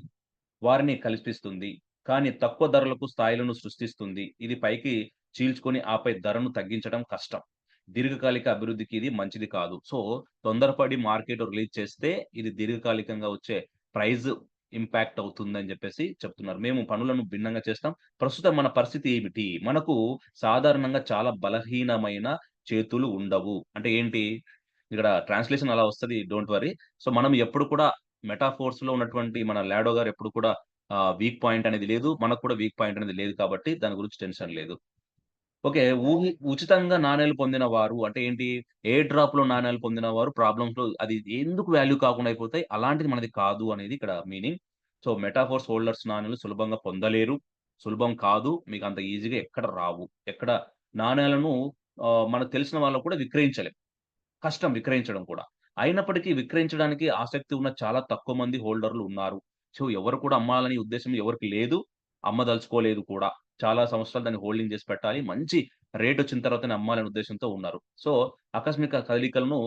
వారిని కల్పిస్తుంది. కానీ తక్కువ ధరలకు స్థాయిలను సృష్టిస్తుంది. ఇది పైకి చీల్చుకొని ఆపై ధరను తగ్గించడం కష్టం. దీర్ఘకాలిక అభివృద్ధికి ఇది మంచిది కాదు. సో, తొందరపడి మార్కెట్ రిలీజ్ చేస్తే ఇది దీర్ఘకాలికంగా వచ్చే ప్రైస్ ఇంపాక్ట్ అవుతుందని జెప్పేసి చెప్తున్నారు. మేము పనులను భిన్నంగా చేస్తాం. ప్రస్తుతం మన పరిస్థితి ఏమిటి? మనకు సాధారణంగా చాలా బలహీనమైన చేతులు ఉండవు. అంటే ఏంటి? ఇక్కడ ట్రాన్స్‌లేషన్ అలా వస్తది. Don't worry. సో, మనం ఎప్పుడు కూడా మెటాఫోర్స్‌లో ఉన్నటువంటి మన లాడో గారు ఎప్పుడు కూడా వీక్ పాయింట్ అనేది లేదు. మనకు కూడా వీక్ పాయింట్ అనేది లేదు కాబట్టి దాని గురించి టెన్షన్ లేదు. ఓకే. ఉచితంగా నాణేలు పొందిన వారు అంటే ఏంటి? ఎయిర్ డ్రాప్‌లో నాణేలు పొందిన వారు ప్రాబ్లమ్స్‌లో అది ఎందుకు వాల్యూ కాకుండా అయిపోతాయి. అలాంటిది మనది కాదు అనేది ఇక్కడ మీనింగ్. సో, మెటాఫోర్స్ హోల్డర్స్ నాణేలు సులభంగా పొందలేరు. సులభం కాదు. మీకు అంత ఈజీగా ఎక్కడ రావు. ఎక్కడ నాణేలను మనకు తెలిసిన వాళ్ళకి కూడా విక్రయించలేం. కష్టం విక్రయించడం కూడా. అయినప్పటికీ విక్రయించడానికి ఆసక్తి ఉన్న చాలా తక్కువ మంది హోల్డర్‌లు ఉన్నారు. సో, ఎవరు కూడా అమ్మాలనే ఉద్దేశ్యం ఎవరికీ లేదు. అమ్మదలుచుకోలేదు కూడా. చాలా సంవత్సరాలు దాన్ని హోల్డింగ్ చేసి పెట్టాలి. మంచి రేటొచ్చిన తర్వాతనే అమ్మాలనే ఉద్దేశ్యంతో ఉన్నారు. సో, ఆకస్మిక కదలికలను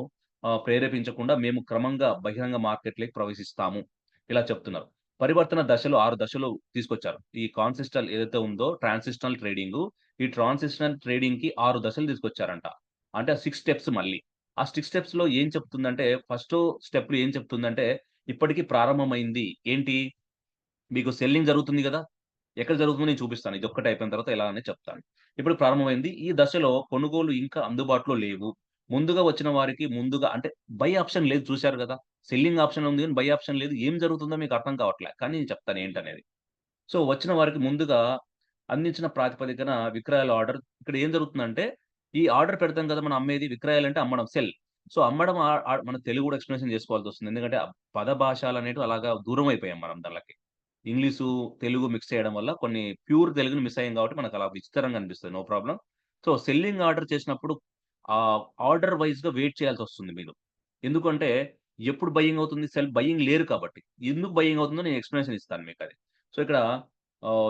ప్రేరేపించకుండా మేము క్రమంగా బహిరంగ మార్కెట్‌లోకి ప్రవేశిస్తాము. ఇలా చెప్తున్నారు. పరివర్తన దశలు 6 దశలు తీసుకొచ్చారు. ఈ కాన్సిస్టల్ ఏదైతే ఉందో ట్రాన్సిషనల్ ట్రేడింగు, ఈ ట్రాన్సిషనల్ ట్రేడింగ్‌కి 6 దశలు తీసుకొచ్చారంట. అంటే 6 స్టెప్స్ మళ్ళీ. ఆ 6 స్టెప్స్‌లో ఏం చెప్తుందంటే, ఫస్టు స్టెప్‌లో ఏం చెప్తుందంటే, ఇప్పటికి ప్రారంభమైంది. ఏంటి? మీకు సెల్లింగ్ జరుగుతుంది గదా! ఎక్కడ జరుగుతుందో నేను చూపిస్తాను. ఇదొక్కటి అయిపోయిన తర్వాత ఎలా అనేది చెప్తాను. ఇప్పుడు ప్రారంభమైంది. ఈ దశలో కొనుగోలు ఇంకా అందుబాటులో లేవు. ముందుగా వచ్చిన వారికి ముందుగా అంటే బై ఆప్షన్ లేదు చూసారు గదా! సెల్లింగ్ ఆప్షన్ ఉంది గానీ, బై ఆప్షన్ లేదు. ఏం జరుగుతుందో మీకు అర్థం కావట్లే. కానీ నేను చెప్తాను ఏంటనేది. సో, వచ్చిన వారికి ముందుగా అందించిన ప్రాతిపదికన విక్రయాల ఆర్డర్ ఇక్కడ ఏం జరుగుతుందంటే, ఈ ఆర్డర్ పెడతాం కదా! మనం అమ్మేది విక్రయాలంటే అమ్మడం సెల్. సో, అమ్మడం మన తెలుగు కూడా ఎక్స్‌ప్లనేషన్ చేసుకోవాల్సొస్తుంది. ఎందుకంటే, పద భాషలనేటివి అలాగా దూరం అయిపోయాం మనం దాన్లకి. ఇంగ్లీషు, తెలుగు మిక్స్ చేయడం వల్ల కొన్ని ప్యూర్ తెలుగుని మిస్ అయ్యాం కాబట్టి మనకలా విచిత్రంగా అనిపిస్తది. No problem. So, selling order చేసినప్పుడు ఆర్డర్ వైస్‌గా వెయిట్ చేయాల్సొస్తుంది మీరు. ఎందుకంటే, ఎప్పుడు బయింగ్ అవుతుంది? బయింగ్ లేరు కాబట్టి. ఎందుకు బయింగ్ అవుతుందో నేను ఎక్స్‌ప్లనేషన్ ఇస్తాను మీకది. సో, ఇక్కడ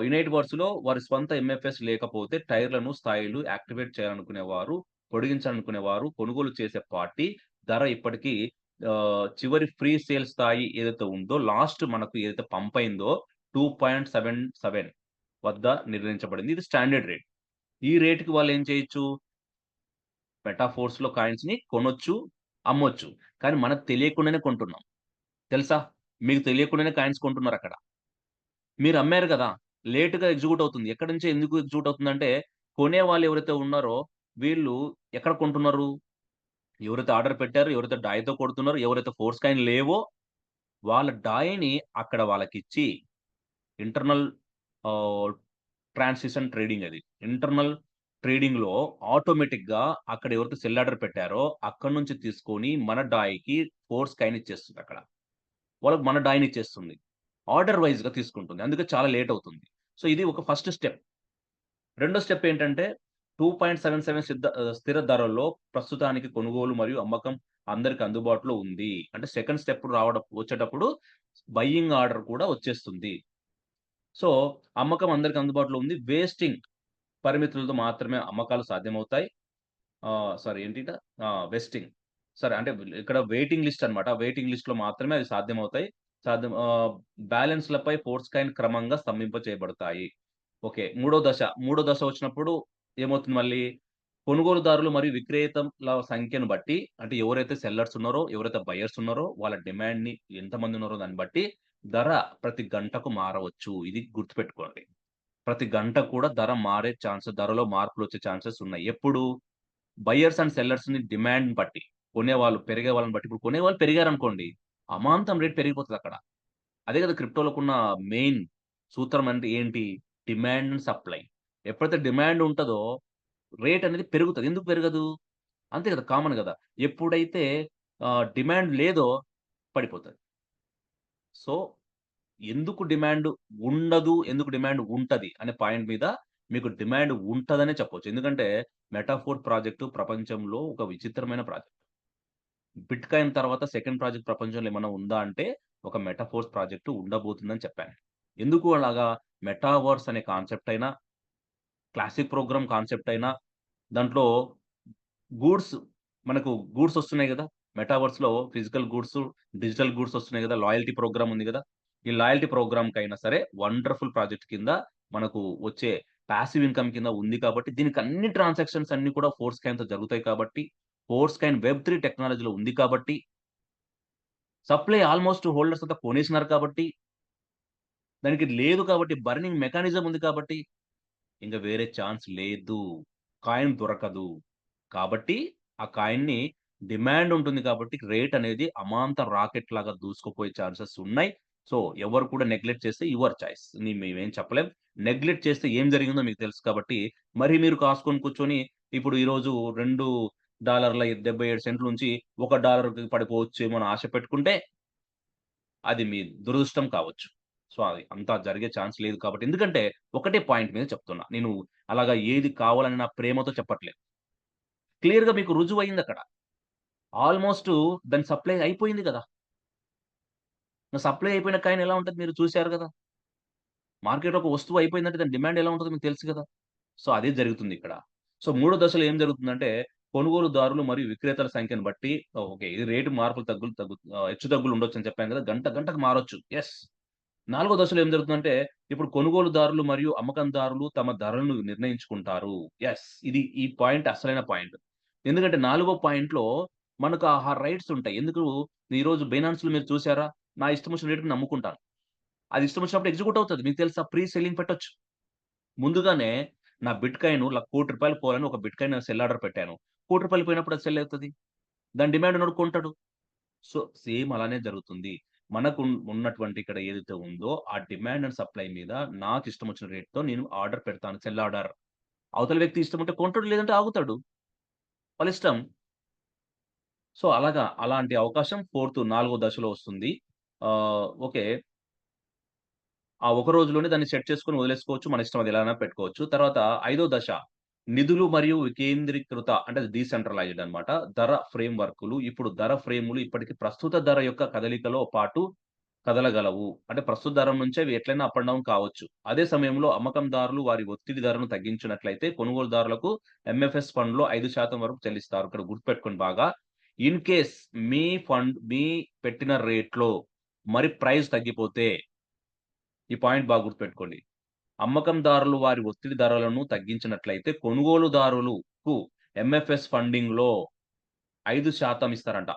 యునైట్ వర్డ్స్‌లో వారి స్వంత ఎంఎఫ్ఎస్ లేకపోతే టైర్‌లను, స్థాయిలు యాక్టివేట్ చేయాలనుకునేవారు, పొడిగించాలనుకునేవారు, కొనుగోలు చేసే పార్టీ ధర ఇప్పటికీ చివరి ఫ్రీ సేల్ స్థాయి ఏదైతే ఉందో లాస్ట్ మనకు ఏదైతే పంప్ అయిందో 2.77 వద్ద నిర్ణయించబడింది. ఇది స్టాండర్డ్ రేట్. ఈ రేట్‌కి వాళ్ళేం చేయొచ్చు? మెటాఫోర్స్‌లో కాయిన్స్‌ని కొనొచ్చు, అమ్మొచ్చు. కానీ మనకు తెలియకుండానే కొంటున్నాం. తెలుసా? మీకు తెలియకుండానే కాయిన్స్ కొంటున్నారక్కడ. మీరమ్మారు గదా! లేట్‌గా ఎగ్జిక్యూట్ అవుతుంది. ఎక్కడి నుంచి ఎందుకు ఎగ్జిక్యూట్ అవుతుందంటే, కొనేవాళ్ళు ఎవరైతే ఉన్నారో, వీళ్ళు ఎక్కడ కొంటున్నారు? ఎవరైతే ఆర్డర్ పెట్టారో, ఎవరైతే డాయ్‌తో కొడుతున్నారో, ఎవరైతే ఫోర్స్ కాయిన్ లేవో, వాళ్ళ డాయ్‌ని అక్కడ వాళ్ళకిచ్చి, ఇంటర్నల్ ఆహ్, ట్రాన్సిషన్ ట్రేడింగ్ అది. ఇంటర్నల్ ట్రేడింగ్‌లో ఆటోమేటిక్‌గా అక్కడ ఎవరైతే సెల్ ఆర్డర్ పెట్టారో, అక్కడి నుంచి తీసుకొని మన డాయ్‌కి ఫోర్స్ కాయిన్ ఇచ్చేస్తుందక్కడ. వాళ్ళకి మన డాయ్‌ని ఇచ్చేస్తుంది. ఆర్డర్ వైస్‌గా తీసుకుంటుంది. అందుకే చాలా లేట్ అవుతుంది. సో, ఇది ఒక ఫస్ట్ స్టెప్. రెండో స్టెప్ ఏంటంటే 2.77 స్థిర ధరల్లో ప్రస్తుతానికి కొనుగోలు మరియు అమ్మకం అందరికి అందుబాటులో ఉంది. అంటే సెకండ్ స్టెప్ వచ్చేటప్పుడు బయింగ్ ఆర్డర్ కూడా వచ్చేస్తుంది. సో, అమ్మకం అందరికి అందుబాటులో ఉంది. వేస్టింగ్ పరిమితులతో మాత్రమే అమ్మకాలు సాధ్యమవుతాయి. సారీ ఏంటిట? వెస్టింగ్. సరే అంటే ఇక్కడ వెయిటింగ్ లిస్ట్ అన్నమాట. వెయిటింగ్ లిస్ట్‌లో మాత్రమే అవి సాధ్యమవుతాయి. బ్యాలెన్స్‌లపై ఫోర్స్ కాయిన్ క్రమంగా స్తంభింప చేయబడతాయి. ఓకే. మూడో దశ వచ్చినప్పుడు ఏమవుతుంది మళ్ళీ? కొనుగోలుదారులు మరియు విక్రేతల సంఖ్యను బట్టి అంటే ఎవరైతే సెల్లర్స్ ఉన్నారో, ఎవరైతే బయర్స్ ఉన్నారో వాళ్ళ డిమాండ్‌ని ఎంతమంది ఉన్నారో దాన్ని బట్టి ధర ప్రతి గంటకు మారవచ్చు. ఇది గుర్తుపెట్టుకోండి. ప్రతి గంట కూడా ధర మారే ధరలో మార్పులొచ్చే ఛాన్సెస్ ఉన్నాయి. ఎప్పుడు? బయర్స్ అండ్ సెల్లర్స్‌ని డిమాండ్‌ని బట్టి. కొనేవాళ్ళు పెరిగే వాళ్ళని బట్టి. ఇప్పుడు కొనేవాళ్ళు పెరిగారనుకోండి, అమాంతం రేట్ పెరిగిపోతదక్కడ. అదే కదా క్రిప్టోలకున్న మెయిన్ సూత్రం అంటే ఏంటి? Demand and supply. ఎప్పుడైతే డిమాండ్ ఉంటదో రేట్ అనేది పెరుగుతది. ఎందుకు పెరగదు? అంతే కదా! కామన్ గదా! ఎప్పుడైతే డిమాండ్ లేదో పడిపోతది. సో, ఎందుకు డిమాండ్ ఉండదు? ఎందుకు డిమాండ్ ఉంటది? అనే పాయింట్ మీద మీకు డిమాండ్ ఉంటదనే చెప్పొచ్చు. ఎందుకంటే మెటాఫోర్ ప్రాజెక్ట్ ప్రపంచంలో ఒక విచిత్రమైన ప్రాజెక్ట్. బిట్‌కాయిన్ తర్వాత సెకండ్ ప్రాజెక్ట్ ప్రపంచంలో ఏమన్నా ఉందా అంటే ఒక మెటాఫోర్స్ ప్రాజెక్ట్ ఉండబోతుందని చెప్పాను. ఎందుకు అలాగా? మెటావర్స్ అనే కాన్సెప్ట్ అయినా, క్లాసిక్ ప్రోగ్రామ్ కాన్సెప్ట్ అయినా, దాంట్లో గూడ్స్ మనకు గూడ్స్ ఒస్తున్నాయి గదా! మెటావర్స్‌లో ఫిజికల్ గూడ్స్, డిజిటల్ గూడ్స్ ఒస్తున్నాయి గదా! లాయల్టీ ప్రోగ్రామ్ ఉంది గదా! ఈ లాయల్టీ ప్రోగ్రామ్‌కైనా సరే వండర్‌ఫుల్ ప్రాజెక్ట్ కింద మనకు వచ్చే పాసివ్ ఇన్‌కమ్ కింద ఉంది కాబట్టి దీనికి అన్ని ట్రాన్సాక్షన్స్ అన్నీ కూడా ఫోర్స్‌కైన్‌తో జరుగుతాయి కాబట్టి, ఫోర్స్‌కైన్ వెబ్3 టెక్నాలజీలో ఉంది కాబట్టి, సప్లై ఆల్‌మోస్ట్ హోల్డర్స్ అంతా కొనేసినారు కాబట్టి, దానికి లేదు కాబట్టి బర్నింగ్ మెకానిజం ఉంది కాబట్టి ఇంక వేరే ఛాన్స్ లేదు. కాయిన్ దొరకదు. కాబట్టి ఆ కాయిన్‌ని డిమాండ్ ఉంటుంది కాబట్టి రేట్ అనేది అమాంతం రాకెట్ లాగా దూసుకుపోయే ఛాన్సెస్ ఉన్నాయి. సో, ఎవరు కూడా నెగ్లెక్ట్ చేస్తే యువర్ చాయిస్. మేమేం చెప్పలేం. నెగ్లెక్ట్ చేస్తే ఏం జరిగిందో మీకు తెలుసు కాబట్టి, మరి మీరు కాసుకొని కూర్చొని ఇప్పుడు ఈరోజు $2.77 నుంచి $1కి పడిపోవచ్చేమో అని ఆశ పెట్టుకుంటే అది మీ దురదృష్టం కావచ్చు. సో, అది అంతా జరిగే ఛాన్స్ లేదు కాబట్టి ఎందుకంటే ఒకటే పాయింట్ మీద చెప్తున్నా. నేను అలాగా ఏది కావాలని నా ప్రేమతో చెప్పట్లేదు. క్లియర్‌గా మీకు రుజువయిందక్కడ. ఆల్‌మోస్ట్ దాని సప్లై అయిపోయింది గదా! సప్లై అయిపోయిన కాయిన్ ఎలా ఉంటది మీరు చూసారు గదా! మార్కెట్‌లో ఒక వస్తువు అయిపోయిందంటే దాని డిమాండ్ ఎలా ఉంటదో మీకు తెలుసు గదా! సో, అదే జరుగుతుందిక్కడ. సో, మూడో దశలో ఏం జరుగుతుందంటే కొనుగోలుదారులు మరియు విక్రేతల సంఖ్యను బట్టి ఓకే. ఇది రేటు మార్పులు హెచ్చుతగ్గులు ఉండొచ్చని చెప్పాను గదా! గంట గంటకు మారొచ్చు. యెస్. నాలుగో దశలో ఏం జరుగుతుందంటే, ఇప్పుడు కొనుగోలుదారులు మరియు అమ్మకందారులు తమ ధరలను నిర్ణయించుకుంటారు. యెస్. ఈ పాయింట్ అసలైన పాయింట్. ఎందుకంటే, నాలుగో పాయింట్‌లో మనకు ఆ రైట్స్ ఉంటాయి. ఎందుకు ఈరోజు బైనాన్స్‌లో మీరు చూసారా? నా ఇష్టం వచ్చిన రేట్‌కి నమ్ముకుంటాను. అది ఇష్టం వచ్చినప్పుడు ఎగ్జిక్యూట్ అవుతది. మీకు తెలుసా? ప్రీ సెల్లింగ్ పెట్టొచ్చు. ముందుగానే నా బిట్‌కాయిన్ ₹1,00,00,000 పోవాలని ఒక బిట్‌కాయిన్ సెల్ ఆర్డర్ పెట్టాను. ₹1,00,00,000 పోయినప్పుడు అది సెల్ అవుతది. దాని డిమాండ్ ఉన్నోడు కొంటాడు. సో, సేమ్ అలానే జరుగుతుంది. మనకు ఉన్నటువంటి ఇక్కడ ఏదైతే ఉందో, ఆ డిమాండ్ అండ్ సప్లై మీద నాకిష్టమొచ్చిన రేట్‌తో నేను ఆర్డర్ పెడతాను. Cell order. అవతల వ్యక్తి ఇష్టముంటే కొంటాడు, లేదంటే ఆగుతాడు. వాళ్ళిష్టం. సో, అలాగా అలాంటి అవకాశం నాలుగో దశలో వస్తుంది. ఓకే. ఆ ఒక రోజులోనే దాన్ని సెట్ చేసుకొని వదిలేసుకోవచ్చు. మన ఇష్టం అది ఎలాగైనా పెట్టుకోవచ్చు. తర్వాత ఐదో దశ నిధులు మరియు వికేంద్రీకృత అంటే డీసెంట్రలైజ్డ్ అన్నమాట. ధర ఫ్రేమ్‌వర్కులు. ఇప్పుడు ధర ఫ్రేములు ఇప్పటికి ప్రస్తుత ధర యొక్క కదలికలో పాటు కదలగలవు. అంటే ప్రస్తుత ధర నుంచే అవి ఎట్లైనా అప్ అండ్ డౌన్ కావచ్చు. అదే సమయంలో అమ్మకందారులు వారి ఒత్తిడి ధరను తగ్గించినట్లయితే కొనుగోలుదారులకు ఎంఎఫ్ఎస్ ఫండ్‌లో 5% వరకు చెల్లిస్తారు. ఇక్కడ గుర్తుపెట్టుకోండి బాగా. ఇన్ కేస్ మీ పెట్టిన రేట్‌లో మరి ప్రైస్ తగ్గిపోతే ఈ పాయింట్ బాగా గుర్తుపెట్టుకోండి. అమ్మకందారులు వారి ఒత్తిడి ధరలను తగ్గించినట్లయితే కొనుగోలుదారులకు ఎంఎఫ్ఎస్ ఫండింగ్‌లో 5% ఇస్తారంట.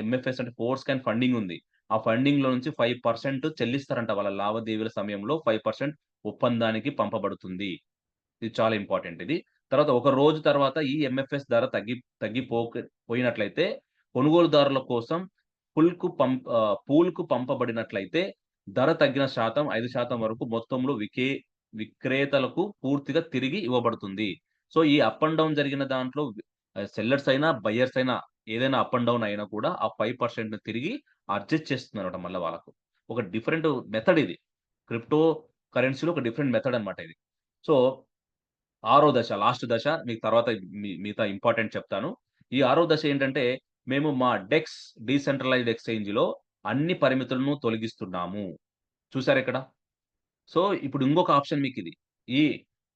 ఎంఎఫ్ఎస్ అంటే ఫోర్స్ క్యాన్ ఫండింగ్ ఉంది. ఆ ఫండింగ్‌లో నుంచి 5% చెల్లిస్తారంట. వాళ్ళ లావాదేవీల సమయంలో 5% ఒప్పందానికి పంపబడుతుంది. ఇది చాలా ఇంపార్టెంట్ ఇది. తర్వాత ఒక రోజు తర్వాత ఈ ఎంఎఫ్ఎస్ ధర పోయినట్లయితే కొనుగోలుదారుల కోసం పూల్‌కు పంపబడినట్లయితే ధర తగ్గిన శాతం 5% వరకు మొత్తంలో విక్రేతలకు పూర్తిగా తిరిగి ఇవ్వబడుతుంది. సో, ఈ అప్ అండ్ డౌన్ జరిగిన దాంట్లో సెల్లర్స్ అయినా, బయర్స్ అయినా ఏదైనా అప్ అండ్ డౌన్ అయినా కూడా ఆ 5%ని తిరిగి అడ్జస్ట్ చేస్తున్నారన్నమాట మళ్ళా వాళ్ళకు. ఒక డిఫరెంట్ మెథడ్ ఇది. క్రిప్టో కరెన్సీలో ఒక డిఫరెంట్ మెథడ్ అన్నమాట ఇది. సో, ఆరో దశ లాస్ట్ దశ మీకు తర్వాత మిగతా ఇంపార్టెంట్ చెప్తాను. ఈ ఆరో దశ ఏంటంటే మేము మా డీసెంట్రలైజ్డ్ ఎక్స్‌చేంజ్‌లో అన్ని పరిమితులను తొలగిస్తున్నాము. చూసారిక్కడ? సో, ఇప్పుడు ఇంకొక ఆప్షన్ మీకిది. ఈ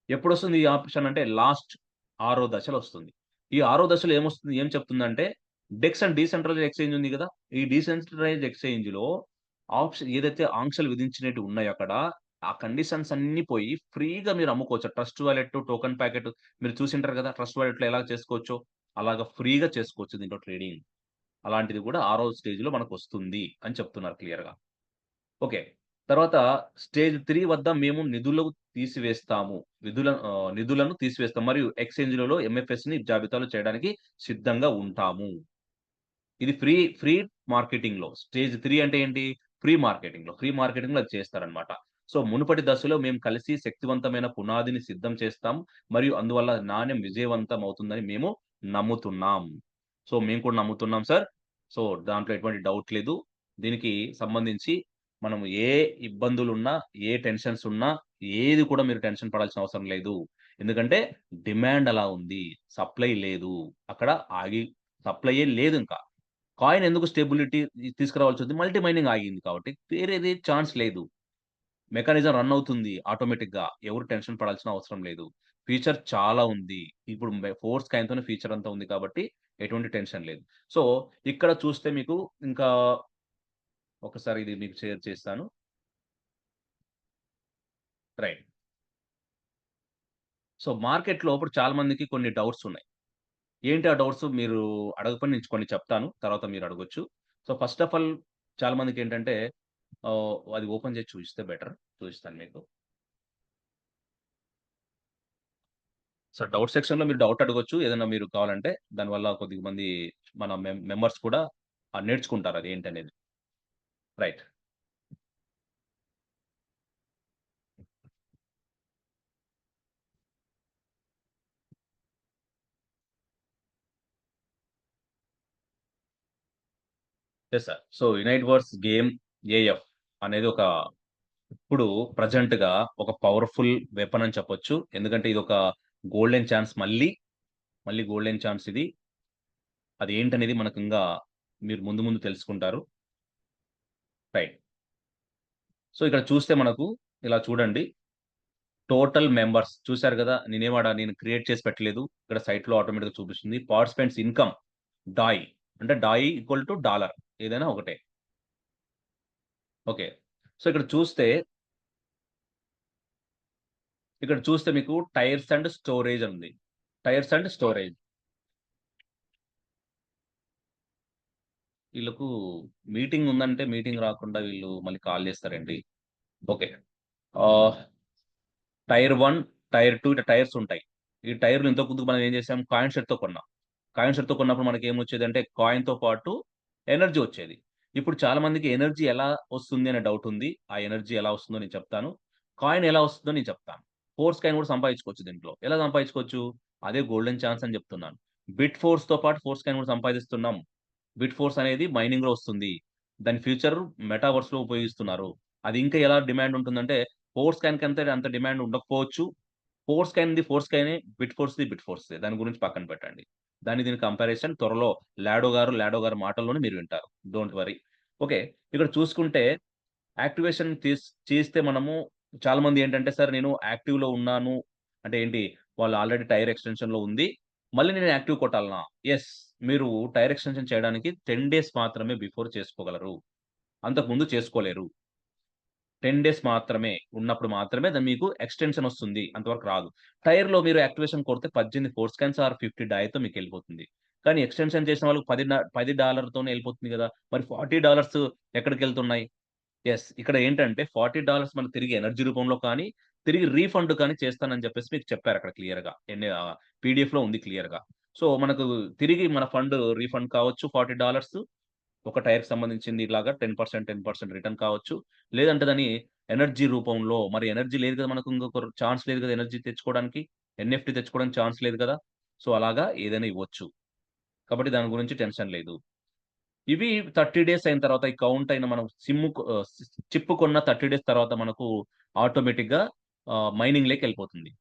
ఎప్పుడొస్తుంది ఈ ఆప్షన్ అంటే లాస్ట్ ఆరో దశలో వస్తుంది. ఈ ఆరో దశలో ఏం చెప్తుందంటే డెక్స్ అండ్ డీసెంట్రలైజ్డ్ ఎక్స్‌చేంజ్ ఉంది గదా! ఈ డీసెంట్రలైజ్డ్ ఎక్స్‌చేంజ్‌లో ఏదైతే ఆంక్షలు విధించినటివి ఉన్నాయో అక్కడ, ఆ కండిషన్స్ అన్నీ పోయి ఫ్రీగా మీరు అమ్ముకోవచ్చు. ట్రస్ట్ వాలెట్, టోకెన్ ప్యాకెట్ మీరు చూసింటారు కదా! ట్రస్ట్ వాలెట్‌లో ఎలా చేసుకోవచ్చో అలాగా ఫ్రీగా చేసుకోవచ్చు దీంట్లో ట్రేడింగ్. అలాంటిది కూడా ఆరో స్టేజ్‌లో మనకొస్తుంది అని చెప్తున్నారు క్లియర్‌గా. ఓకే. తర్వాత స్టేజ్ 3 వద్ద మేము నిధులను తీసివేస్తాం మరియు ఎక్స్‌చేంజ్‌లలో ఎంఎఫ్ఎస్‌ని జాబితాలో చేయడానికి సిద్ధంగా ఉంటాము. ఇది ఫ్రీ మార్కెటింగ్‌లో. స్టేజ్ 3 అంటే ఏంటి? ఫ్రీ మార్కెటింగ్‌లో అది చేస్తారనమాట. సో, మునుపటి దశలో మేము కలిసి శక్తివంతమైన పునాదిని సిద్ధం చేస్తాం. మరియు అందువల్ల నాణెం విజయవంతం అవుతుందని మేము నమ్ముతున్నాం. సో, మేము కూడా నమ్ముతున్నాం సార్. సో, దాంట్లో ఎటువంటి డౌట్ లేదు. దీనికి సంబంధించి మనం ఏ ఇబ్బందులున్నా, ఏ టెన్షన్స్ ఉన్నా, ఏది కూడా మీరు టెన్షన్ పడాల్సిన అవసరం లేదు. ఎందుకంటే డిమాండ్ అలా ఉంది. సప్లై లేదు. అక్కడ ఆగి సప్లయే లేదింక. కాయిన్ ఎందుకు స్టెబిలిటీ తీసుకురావాల్సొచ్చింది? మల్టీ మైనింగ్ ఆగింది కాబట్టి. వేరేది ఛాన్స్ లేదు. మెకానిజం రన్ అవుతుంది ఆటోమేటిక్‌గా. ఎవరు టెన్షన్ పడాల్సిన అవసరం లేదు. ఫీచర్ చాలా ఉంది. ఇప్పుడు ఫోర్స్ కాయిన్‌తోనే ఫీచర్ అంతా ఉంది కాబట్టి ఎటువంటి టెన్షన్ లేదు. సో, ఇక్కడ చూస్తే మీకు ఇంకా ఒకసారి ఇది మీకు షేర్ చేస్తాను. రైట్. సో, మార్కెట్‌లో ఇప్పుడు చాలా మందికి కొన్ని డౌట్స్ ఉన్నాయి. ఏంటి ఆ డౌట్స్ మీరు అడగకపోయినా నేను కొన్ని చెప్తాను. తర్వాత మీరు అడగొచ్చు. సో, ఫస్ట్ ఆఫ్ ఆల్ చాలా మందికేంటంటే అది ఓపెన్ చేసి చూయిస్తే బెటర్. చూయిస్తాను మీకు. సో, డౌట్ సెక్షన్‌లో మీరు డౌట్ అడగొచ్చు. ఏదైనా మీరు కావాలంటే దానివల్ల కొద్దిగా మంది మన మెంబర్స్ కూడా నేర్చుకుంటారు అది ఏంటనేది. Right. Yes sir. So, unite verse game AF అనేది ఇప్పుడు ప్రెజెంట్‌గా ఒక పవర్‌ఫుల్ వెపన్ అని చెప్పొచ్చు. ఎందుకంటే ఇదొక గోల్డెన్ ఛాన్స్ మళ్ళీ గోల్డెన్ ఛాన్స్ ఇది. అదేంటనేది మనకింగా మీరు ముందు ముందు తెలుసుకుంటారు. రైట్. సో, ఇక్కడ చూస్తే మనకు ఇలా చూడండి. టోటల్ మెంబర్స్ చూసారు గదా! నేను క్రియేట్ చేసి పెట్టలేదు. ఇక్కడ సైట్‌లో ఆటోమేటిక్‌గా చూపిస్తుంది. పార్టిసిపెంట్స్ ఇన్‌కమ్ డాయ్ అంటే డాయ్ ఈక్వల్ టు డాలర్ ఏదైనా ఒకటే. ఓకే. సో, ఇక్కడ చూస్తే మీకు టైర్స్ అండ్ స్టోరేజ్ అని ఉంది. Tyres and storage. వీళ్ళకు మీటింగ్ ఉందంటే మీటింగ్ రాకుండా వీళ్ళు మళ్ళీ కాల్ చేస్తారేంటి? ఓకే. ఆహ్, టైర్ 1, టైర్ 2 ఇట్లా టైర్స్ ఉంటాయి. ఈ టైర్‌లు ఇంతకుముందు మనం ఏం చేసాం కాయిన్ షెడ్‌తో కొన్నాం. కాయిన్ షెడ్‌తో కొన్నప్పుడు మనకేమొచ్చేదంటే కాయిన్‌తో పాటు ఎనర్జీ వచ్చేది. ఇప్పుడు చాలా మందికి ఎనర్జీ ఎలా వస్తుంది అనే డౌట్ ఉంది. ఆ ఎనర్జీ ఎలా వస్తుందో నేను చెప్తాను. కాయిన్ ఎలా వస్తుందో నేను చెప్తాను. ఫోర్స్ కాయిన్ కూడా సంపాదించుకోవచ్చు దీంట్లో. ఎలా సంపాదించుకోవచ్చు? అదే గోల్డెన్ ఛాన్స్ అని చెప్తున్నాను. బిట్ ఫోర్స్‌తో పాటు ఫోర్స్ కాయిన్ కూడా సంపాదిస్తున్నాం. బిట్ ఫోర్స్ అనేది మైనింగ్‌లో వస్తుంది. దాని ఫ్యూచర్ మెటావర్స్‌లో ఉపయోగిస్తున్నారు. అది ఇంకా ఎలా డిమాండ్ ఉంటుందంటే ఫోర్స్ కాయిన్‌కి అంత డిమాండ్ ఉండకపోవచ్చు. ఫోర్స్ కాయినే, బిట్ ఫోర్స్‌దే. దాని గురించి పక్కన పెట్టండి. దీని కంపారిజన్ త్వరలో లాడో గారు మాటల్లోనే మీరు వింటారు. Don't worry. ఓకే. ఇక్కడ చూసుకుంటే యాక్టివేషన్ చేస్తే మనము చాలా మంది ఏంటంటే, "సార్ నేను యాక్టివ్‌లో ఉన్నాను." అంటే ఏంటి? వాళ్ళు ఆల్రెడీ టైర్ ఎక్స్‌టెన్షన్‌లో ఉంది. మళ్ళీ నేను యాక్టివ్ కొట్టాలనా? యెస్. మీరు టైర్ ఎక్స్‌టెన్షన్ చేయడానికి 10 డేస్ మాత్రమే బిఫోర్ చేసుకోగలరు. అంతకుముందు చేసుకోలేరు. 10 డేస్ మాత్రమే ఉన్నప్పుడు మాత్రమే మీకు ఎక్స్‌టెన్షన్ ఒస్తుంది. అంతవరకు రాదు. టైర్‌లో మీరు యాక్టివేషన్ కొడితే 18 ఫోర్స్ కాయిన్స్ ఆర్ 50 డైతో మీకెళ్ళిపోతుంది. కానీ ఎక్స్‌టెన్షన్ చేసిన వాళ్ళకి $10 ఎళ్ళిపోతుంది గదా! మరి $40 ఎక్కడికెళ్తున్నాయి? యెస్. ఇక్కడ ఏంటంటే $40 మనకు తిరిగి ఎనర్జీ రూపంలో కానీ, తిరిగి రీఫండ్ కానీ చేస్తానని చెప్పేసి మీకు చెప్పారక్కడ క్లియర్‌గా. పీడీఎఫ్‌లో ఉంది క్లియర్‌గా. సో, మనకు తిరిగి మన ఫండ్ రీఫండ్ కావచ్చు $40 ఒక టైర్‌కి సంబంధించింది ఇలాగా 10% రిటర్న్ కావచ్చు. లేదంటే దాన్ని ఎనర్జీ రూపంలో మరి ఎనర్జీ లేదు కదా! మనకు ఇంకొక ఛాన్స్ లేదు కదా! ఎనర్జీ తెచ్చుకోవడానికి. ఎన్ఎఫ్‌టీ తెచ్చుకోవడానికి ఛాన్స్ లేదు కదా! సో, అలాగా ఏదైనా ఇవ్వచ్చు. కాబట్టి దాని గురించి టెన్షన్ లేదు. ఇవి 30 డేస్ అయిన తర్వాత ఈ కౌంట్ అయిన మనం చిప్ కొన్న 30 డేస్ తర్వాత మనకు ఆటోమేటిక్‌గా మైనింగ్‌లోకెళ్ళిపోతుంది.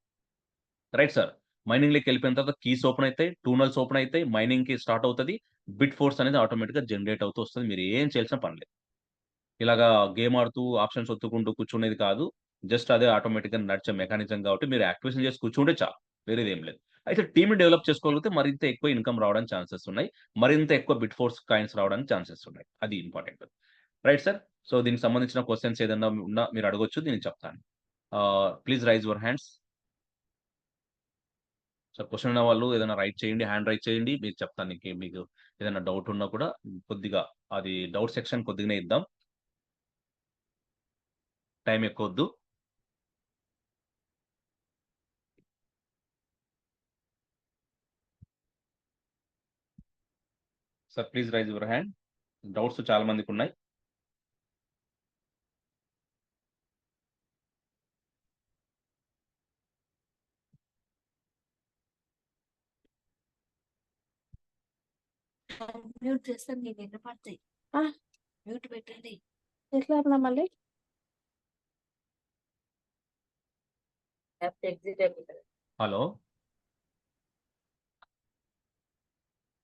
Right sir. మైనింగ్‌లోకెళ్ళిపోయిన తర్వాత కీస్ ఓపెన్ అయితాయి. టూనెల్స్ ఓపెన్ అయితాయి. మైనింగ్‌కి స్టార్ట్ అవుతది. బిట్ ఫోర్స్ అనేది ఆటోమేటిక్‌గా జనరేట్ అవుతూ వస్తది. మీరు ఏం చేయాల్సిన పని లేదు. ఇలాగా గేమ్ ఆడుతూ ఆప్షన్స్ ఒత్తుకుంటూ కూర్చునేది కాదు. జస్ట్ అదే ఆటోమేటిక్‌గా నడిచే మెకానిజం కాబట్టి మీరు యాక్టివేషన్ చేసి కూర్చుంటే చాలు. వేరేదేం లేదు. అయితే టీమ్‌ని డెవలప్ చేసుకోగలిగితే మరింత ఎక్కువ ఇన్‌కమ్ రావడానికి ఛాన్సెస్ ఉన్నాయి. మరింత ఎక్కువ బిట్ ఫోర్స్ కాయిన్స్ రావడానికి ఛాన్సెస్ ఉన్నాయి. అది ఇంపార్టెంట్. Right sir. సో, దీనికి సంబంధించిన క్వెషన్స్ ఏదన్నా ఉన్నా మీరు అడగొచ్చు. నేను చెప్తాను. Please rise your hands. Sir question ఉన్న వాళ్ళు ఏదైనా రైట్ చేయండి, హ్యాండ్ రైట్ చేయండి. మీరు చెప్తాను మీకు ఏదైనా డౌట్ ఉన్నా కూడా కొద్దిగా అది డౌట్ సెక్షన్ కొద్దిగానే ఇద్దాం, టైం ఎక్కువ వద్దు. Sir please rise your hand. Doubts చాలా మందికి ఉన్నాయి. మ్యూట్ చేస్తే మీకు వినపడతాయి. మ్యూట్ పెట్టండి. ఎట్లా అన్నా మళ్ళీ ఎగ్జిట్ అయిపోతుంది. Hello,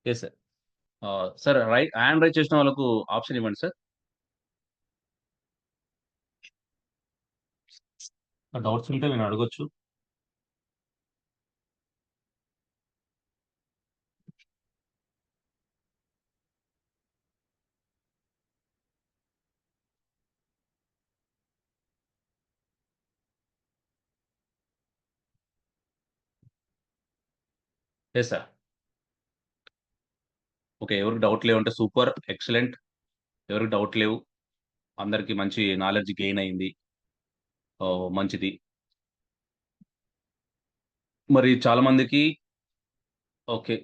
yes sir. Sir hand raise చేసిన వాళ్ళకు ఆప్షన్ ఇవ్వండి సార్. డౌట్స్ ఉంటే నేను అడగొచ్చు. Yes sir. ఓకే, ఎవరికి డౌట్ లేవు అంటే సూపర్, ఎక్సలెంట్. ఎవరికి డౌట్ లేవు, అందరికి మంచి నాలెడ్జ్ గెయిన్ అయింది. మంచిది. మరి చాలా మందికి ఓకే.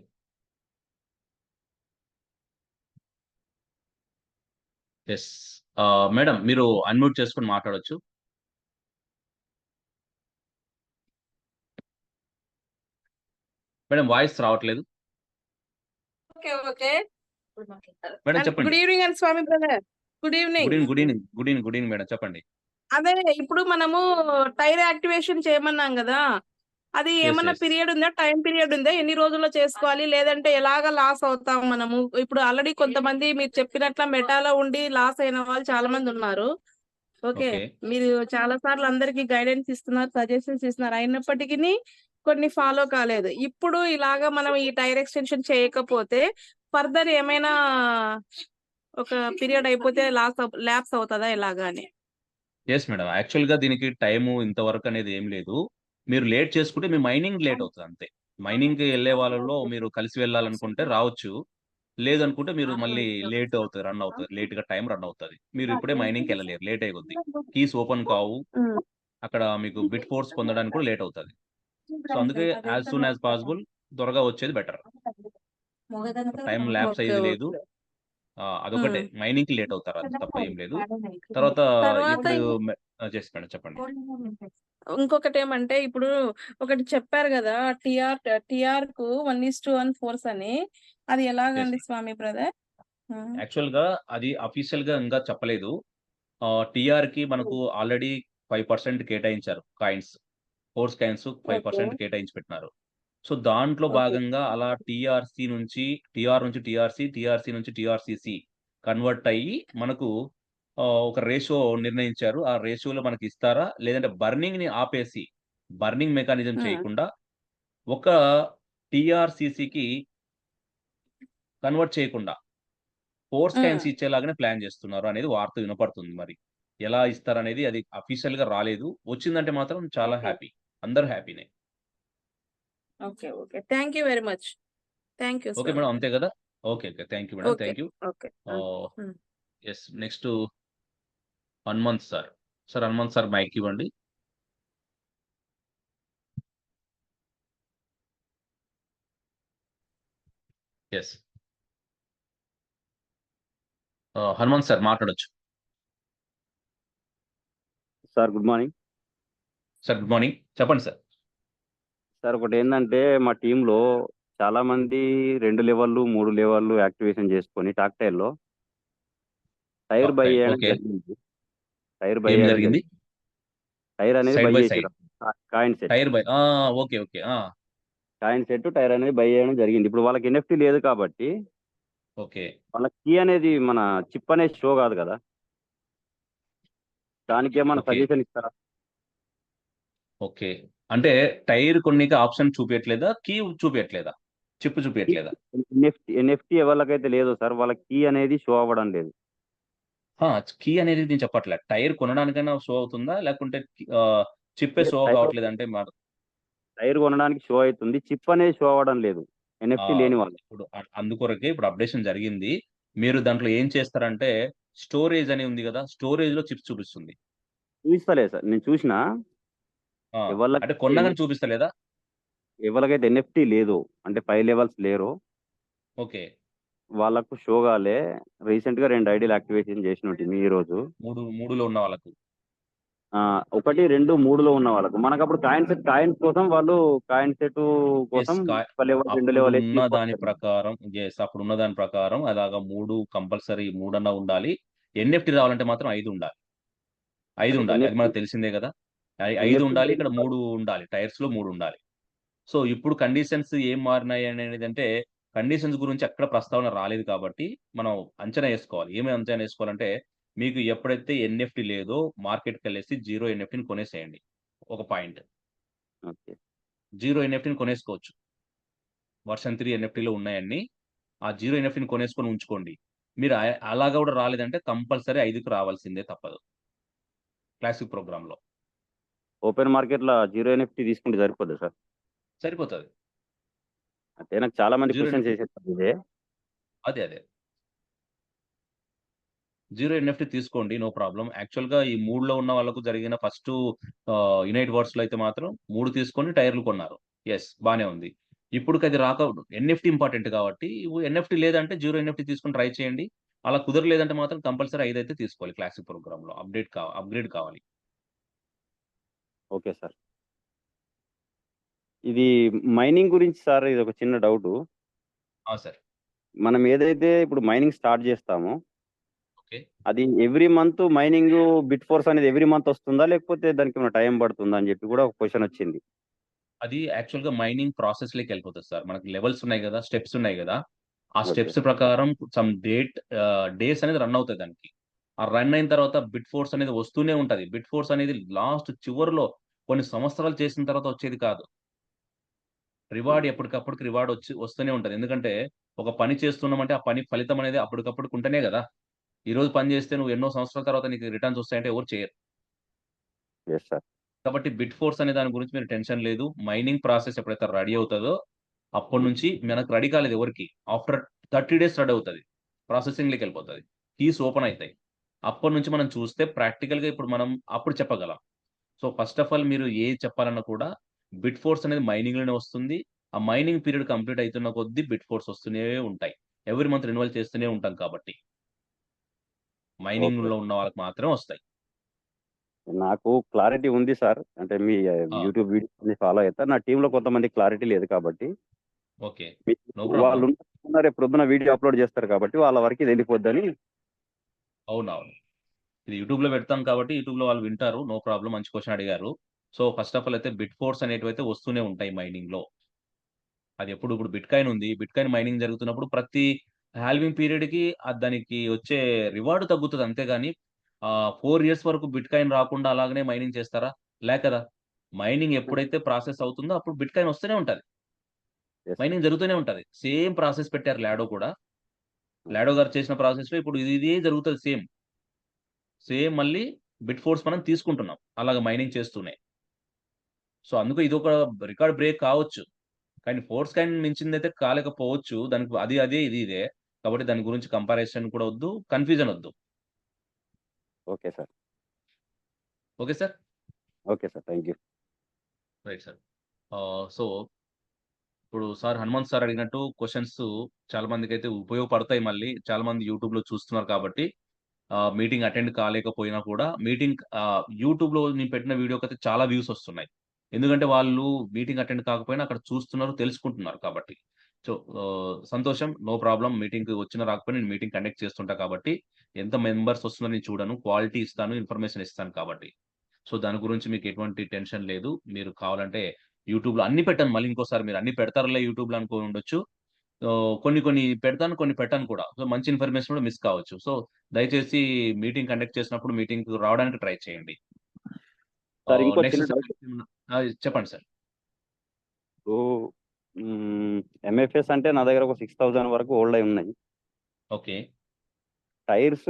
ఎస్ మేడం, మీరు అన్మ్యూట్ చేసుకొని మాట్లాడొచ్చు. మేడం వాయిస్ రావట్లేదు. ఓకే ఓకే ఇప్పుడు మాట్లాడతారు. మేడం చెప్పండి. Good evening and Swami brother. Good evening. Good evening madam, చెప్పండి. అదే ఇప్పుడు మనము టైర్ యాక్టివేషన్ చేయమన్నాం కదా, అది ఏమన్నా yes. పీరియడ్ ఉందా, టైం పీరియడ్ ఉందా, ఎన్ని రోజుల్లో చేసుకోవాలి, లేదంటే ఎలాగ లాస్ అవుతాం మనము? ఇప్పుడు ఆల్రెడీ కొంతమంది మీరు చెప్పినట్ల మెటాలో ఉండి లాస్ అయిన వాళ్ళు చాలా మంది ఉన్నారు. Okay, okay. మీరు చాలా సార్లు అందరికి గైడెన్స్ ఇస్తున్నారు, సజెషన్స్ ఇస్తున్నారు, అయినప్పటికీ కొన్ని ఫాలో కాలేదు. ఇప్పుడు ఇలాగా మనం ఈ టైర్ ఎక్స్టెన్షన్ చేయకపోతే ఫర్దర్ ఏమైనా ఒక పీరియడ్ అయిపోతే ల్యాప్స్ అవుతుందా ఎలాగా అని? ఎస్ మేడం, యాక్చువల్ గా దీనికి టైము ఇంతవరకు అనేది ఏం లేదు. మీరు లేట్ చేసుకుంటే మీ మైనింగ్ లేట్ అవుతుంది అంతే. మైనింగ్ కి వెళ్ళే వాళ్ళలో మీరు కలిసి వెళ్ళాలనుకుంటే రావచ్చు, లేదనుకుంటే మీరు మళ్ళీ లేట్ అవుతుంది, రన్ అవుతుంది, లేట్ గా టైం రన్ అవుతుంది. మీరు ఇప్పుడే మైనింగ్కి వెళ్ళలేరు, లేట్ అయిపోద్ది. కీస్ ఓపెన్ కావు, అక్కడ మీకు బిట్ ఫోర్స్ పొందడానికి కూడా లేట్ అవుతుంది. సో అందుకే యాజ్ సూన్ యాజ్ పాసిబుల్ త్వరగా వచ్చేది బెటర్. టైం ల్యాప్స్ ఓకే అయ్యేది ఓకే. లేదు. అదొకటే, మైనింగ్ కి లేట్ అవుతారు, అది తప్ప ఏం లేదు. తర్వాత ఇప్పుడు చేసి మేడం చెప్పండి. ఇంకొకటి ఏమంటే ఇప్పుడు ఒకటి చెప్పారు కదా, టిఆర్ కు 1:1 ఫోర్స్ అని, అది ఎలాగండి స్వామి బ్రదర్? యాక్చువల్ గా అది అఫీషియల్ గా ఇంకా చెప్పలేదు. టిఆర్ కి మనకు ఆల్రెడీ 5% కేటాయించారు కాయిన్స్, ఫోర్స్ కాయిన్స్ 5% కేటాయించి పెట్టినారు. సో దాంట్లో భాగంగా అలా టిఆర్ నుంచి టిఆర్సి నుంచి టిఆర్సిసి కన్వర్ట్ అయ్యి మనకు ఒక రేషియో నిర్ణయించారు. ఆ రేషియోలో మనకి ఇస్తారా, లేదంటే బర్నింగ్ ని ఆపేసి బర్నింగ్ మెకానిజం చేయకుండా ఒక టిఆర్సిసికి కన్వర్ట్ చేయకుండా ఫోర్స్ కాయిన్స్ ఇచ్చేలాగానే ప్లాన్ చేస్తున్నారు అనేది వార్త వినపడుతుంది. మరి ఎలా ఇస్తారనేది అది అఫీషియల్ గా రాలేదు. వచ్చిందంటే మాత్రం చాలా హ్యాపీ, అందరూ హ్యాపీనే. Okay okay, thank you very much. Thank you okay madam, అంతే కదా. Okay okay, thank you madam, okay thank you. Okay. Yes, next Hanumanth sir. Sir Hanumanth sir mic ఇవ్వండి. ఎస్, హనుమంత్ సార్ మాట్లాడొచ్చు. Sir good morning. Sir good morning, చెప్పండి sir. Sir ఒకటి ఏంటంటే మా టీంలో చాలా మంది 2 లెవెల్లు 3 లెవెల్లు యాక్టివేషన్ చేసుకొని టాక్టైల్లో టైర్ బై చేయడం ఓకే, జరిగింది. టైర్ బై ఏం చేయడం జరిగింది? జరిగింది. టైర్ అనేది సైడ్ బై బై చేసారు. Side coin set, tier buy, okay okay. Coin set tier అనేది బై చేయడం జరిగింది. ఇప్పుడు వాళ్ళకి ఎన్ఎఫ్టీ లేదు కాబట్టి ఓకే వాళ్ళ కీ అనేది మన చిప్ అనేది షో కాదు కదా, దానికి ఏమైనా ఓకే సజెషన్ ఇస్తారా? ఓకే, అంటే టైర్ కొన్నికి ఆప్షన్ చూపించట్లేదా, కీ చూపించట్లేదా, చిప్ చూపించట్లేదా? ఎన్ఎఫ్టీ ఎవరికైతే లేదో సార్ వాళ్ళ కీ అనేది షో అవ్వడం లేదు. కీ అనేది నేను చెప్పట్లేదు, టైర్ కొనడానికైనా షో అవుతుందా, లేకుంటే చిప్పే షో కావట్లేదు అంటే టైర్ కొనడానికి షో అవుతుంది, చిప్ అనేది షో అవ్వడం లేదు ఎన్ఎఫ్టీ లేని వాళ్ళు. ఇప్పుడు అందుకొరకే ఇప్పుడు అప్డేషన్ జరిగింది. మీరు దాంట్లో ఏం చేస్తారంటే స్టోరేజ్ అని ఉంది కదా, స్టోరేజ్ లో చిప్స్ చూపిస్తుంది. చూపిస్తలేదు సార్, నేను చూసిన అంటే ఎవరికైతే కొన్నగానే చూపిస్తలేదా? ఎవరికైతే ఎన్ఎఫ్టీ లేదు అంటే 5 లెవెల్స్ లేరు ఓకే. వాళ్ళకు షో కాలే. రీసెంట్ గా 2 ఐడీలు యాక్టివేషన్ చేసిన ఉంటుంది ఈ రోజు. 3లో ఉన్న వాళ్ళకు. 1, 2, 3లో ఉన్న వాళ్ళకు మనకు అప్పుడు కాయిన్స్ కోసం వాళ్ళు కాయిన్ సెట్ కోసం ఒక లెవెల్ 2 లెవెల్ అప్పుడున్న దాని ప్రకారం అప్పుడున్న దాని ప్రకారం అలాగా 3 కంపల్సరీ 3 అన్నా ఉండాలి. ఎన్ఎఫ్టీ రావాలంటే మాత్రం 5 ఉండాలి. 5 ఉండాలి. అది మనకు తెలిసిందే కదా. 5 ఉండాలి. ఇక్కడ 3 ఉండాలి. టైర్స్ లో 3 ఉండాలి. సో ఇప్పుడు కండిషన్స్ ఏం మారినాయి అనేది అంటే కండిషన్స్ గురించి ఎక్కడ ప్రస్తావన రాలేదు కాబట్టి మనం అంచనా వేసుకోవాలి. ఏమేమి అంచనా వేసుకోవాలంటే మీకు ఎప్పుడైతే ఎన్ఎఫ్టీ లేదో మార్కెట్కి వెళ్ళేసి 0 ఎన్ఎఫ్టీని కొనేసేయండి. ఒక పాయింట్. ఓకే 0 ఎన్ఎఫ్టీని కొనేసుకోవచ్చు. వర్షన్ 3 ఎన్ఎఫ్టీలో ఉన్నాయన్నీ. ఆ 0 ఎన్ఎఫ్టీని కొనేసుకొని ఉంచుకోండి. మీరు అలాగా కూడా రాలేదంటే కంపల్సరీ 5కి రావాల్సిందే తప్పదు. క్లాసిక్ ప్రోగ్రామ్‌లో. ఓపెన్ మార్కెట్ లో 0 ఎన్ఎఫ్టీ తీసుకుంటే సరిపోద్ది సార్? సరిపోతది. అంటే నాకు చాలా మంది 0 క్వశ్చన్స్ ఎన్ఎఫ్టీ చేసేస్తారు ఇదే. అదే. 0 ఎన్ఎఫ్టీ తీసుకోండి. No problem. యాక్చువల్‌గా ఈ 3లో ఉన్న వాళ్ళకు జరిగిన ఫస్ట్ యునైట్ వర్డ్స్‌లో అయితే మాత్రం 3 తీసుకొని టైర్‌లు కొన్నారు. యెస్ బానే ఉంది. ఇప్పుడుకది రాక ఎన్ఎఫ్టీ ఇంపార్టెంట్ కాబట్టి ఎన్ఎఫ్టీ లేదంటే 0 ఎన్ఎఫ్టీ తీసుకొని ట్రై చేయండి. అలా కుదరలేదంటే మాత్రం కంపల్సరీ 5 అయితే తీసుకోవాలి క్లాసిక్ ప్రోగ్రామ్‌లో. అప్‌గ్రేడ్ కావాలి. Okay sir. ఇది మైనింగ్ గురించి సార్, ఇది ఒక చిన్న డౌట్. సార్. మనం ఏదైతే ఇప్పుడు మైనింగ్ స్టార్ట్ చేస్తామో ఓకే. అది every month mining bit force అనేది ఎవ్రీ మంత్ వస్తుందా, లేకపోతే దానికి ఏమైనా టైం పడుతుందా అని చెప్పి కూడా ఒక క్వశ్చన్ వచ్చింది. అది యాక్చువల్‌గా మైనింగ్ ప్రాసెస్‌లోకి వెళ్ళిపోతది సార్. మనకి లెవెల్స్ ఉన్నాయి గదా! స్టెప్స్ ఉన్నాయి గదా! ఆ ఓకే స్టెప్స్ ప్రకారం సమ్ డేస్ అనేది రన్ అవుతాయి దానికి. ఆ రన్ అయిన తర్వాత బిట్ ఫోర్స్ అనేది వస్తూనే ఉంటది. బిట్ ఫోర్స్ అనేది లాస్ట్ చివరిలో కొన్ని సంవత్సరాలు చేసిన తర్వాత వచ్చేది కాదు. రివార్డ్ ఎప్పటికప్పటికి రివార్డ్ వస్తూనే ఉంటది. ఎందుకంటే ఒక పని చేస్తున్నామంటే ఆ పని ఫలితం అనేది అప్పటికప్పటికి ఉంటేనే గదా! ఈరోజు పని చేస్తే నువ్వు ఎన్నో సంవత్సరాల తర్వాత నీకు రిటర్న్స్ వస్తాయంటే ఎవరు చేయరు. Yes sir. కాబట్టి బిట్ ఫోర్స్ అనే దాని గురించి మీరు టెన్షన్ లేదు. మైనింగ్ ప్రాసెస్ ఎప్పుడైతే రెడీ అవుతదో అప్పటినుంచి మనకు రెడీ కాలేదు ఎవరికీ. ఆఫ్టర్ 30 డేస్ రెడీ అవుతది. ప్రాసెసింగ్‌లోకెళ్ళిపోతది. కీస్ ఓపెన్ అయితాయి. అప్పటినుంచి మనం చూస్తే ప్రాక్టికల్‌గా ఇప్పుడు మనం అప్పుడు చెప్పగలం. సో, ఫస్ట్ ఆఫ్ ఆల్ మీరు ఏది చెప్పాలన్నా కూడా బిట్ ఫోర్స్ అనేది మైనింగ్‌లోనే వస్తుంది. ఆ మైనింగ్ పీరియడ్ కంప్లీట్ అయితున్న కొద్దీ బిట్ ఫోర్స్ వస్తూనే ఉంటాయి. ఎవ్రీ మంత్ రెన్యువల్ చేస్తూనే ఉంటాం కాబట్టి. ఓకే. మైనింగ్‌లో ఉన్న వాళ్ళకి మాత్రమే వస్తాయి. నాకు క్లారిటీ ఉంది సార్. అంటే మీ ఆ! యూట్యూబ్ వీడియోస్‌ని ఫాలో అయితా. నా టీమ్‌లో కొంతమందికి క్లారిటీ లేదు కాబట్టి. ఓకే. మీ నో ప్రాబ్లమ్. వాళ్ళు రేపు పొద్దున వీడియో అప్‌లోడ్ చేస్తారు కాబట్టి వాళ్ళ వరకు ఇది వెళ్ళిపోద్దని. అవునవును. ఇది యూట్యూబ్‌లో పెడతాం కాబట్టి యూట్యూబ్‌లో వాళ్ళు వింటారు. No problem. మంచి క్వెషన్ అడిగారు. సో, ఫస్ట్ ఆఫ్ ఆల్ అయితే బిట్ ఫోర్స్ అనేటివైతే వస్తూనే ఉంటాయి మైనింగ్‌లో. అది ఇప్పుడు బిట్‌కాయిన్ ఉంది. బిట్‌కాయిన్ మైనింగ్ జరుగుతున్నప్పుడు ప్రతి హాల్వింగ్ పీరియడ్‌కి దానికి వచ్చే రివార్డ్ తగ్గుతది అంతేగాని 4 ఇయర్స్ వరకు బిట్‌కాయిన్ రాకుండా అలాగనే మైనింగ్ చేస్తారా? లే కదా! మైనింగ్ ఎప్పుడైతే ప్రాసెస్ అవుతుందో అప్పుడు బిట్‌కాయిన్ వస్తూనే ఉంటది. Yes sir. మైనింగ్ జరుగుతూనే ఉంటది. సేమ్ ప్రాసెస్ పెట్టారు లాడో కూడా. లాడో గారు చేసిన ప్రాసెస్‌లో ఇప్పుడు ఇదే జరుగుతది సేమ్. సేమ్ మళ్ళీ బిట్ ఫోర్స్ మనం తీసుకుంటున్నాం. అలాగ మైనింగ్ చేస్తూనే. సో, అందుకు ఇదొక రికార్డ్ బ్రేక్ కావచ్చు. కానీ ఫోర్స్ కాయిన్ మించిందైతే కాలేకపోవచ్చు. దానికి అది అదే, ఇది ఇదే. కాబట్టి దాని గురించి కంపారిజన్ కూడా వద్దు. కన్‌ఫ్యూజన్ వద్దు. Okay sir. Okay sir? Okay sir. Thank you. Right sir. So, ఇప్పుడు సార్ హనుమంత్ సార్ అడిగినట్టు క్వెషన్స్ చాలా మందికైతే ఉపయోగపడతాయి మళ్ళీ. చాలా మంది యూట్యూబ్‌లో చూస్తున్నారు కాబట్టి మీటింగ్ అటెండ్ కాలేకపోయినా కూడా యూట్యూబ్‌లో నేను పెట్టిన వీడియోకైతే చాలా వ్యూస్ వస్తున్నాయి. ఎందుకంటే వాళ్ళు మీటింగ్ అటెండ్ కాకపోయినా అక్కడ చూస్తున్నారు, తెలుసుకుంటున్నారు కాబట్టి. సో, సంతోషం. No problem. మీటింగ్‌కి వచ్చినా రాకపోయినా నేను మీటింగ్ కండక్ట్ చేస్తుంటా కాబట్టి ఎంత మెంబర్స్ వస్తున్నారో నేను చూడను. క్వాలిటీ ఇస్తాను, ఇన్ఫర్మేషన్ ఇస్తాను కాబట్టి. సో, దాని గురించి మీకు ఎటువంటి టెన్షన్ లేదు. మీరు కావాలంటే యూట్యూబ్‌లో అన్ని పెట్టను మళ్ళీ ఇంకోసారి మీరు అన్ని పెడతారులే యూట్యూబ్‌లో అనుకోని ఉండొచ్చు. కొన్ని కొన్ని పెడతాను, కొన్ని పెట్టను కూడా. సో, మంచి ఇన్ఫర్మేషన్ కూడా మిస్ కావచ్చు. సో, దయచేసి మీటింగ్ కండక్ట్ చేసినప్పుడు మీటింగ్‌కి రావడానికి ట్రై చేయండి. సార్ ఇంకో చిన్న నెక్స్ట్ సార్ డౌట్. చెప్పండి సార్. ఇప్పుడు ఎంఎఫ్ఎస్ అంటే నా దగ్గర ఒక 6000 వరకు హోల్డ్ అయి ఉన్నాయి. ఓకే. టైర్స్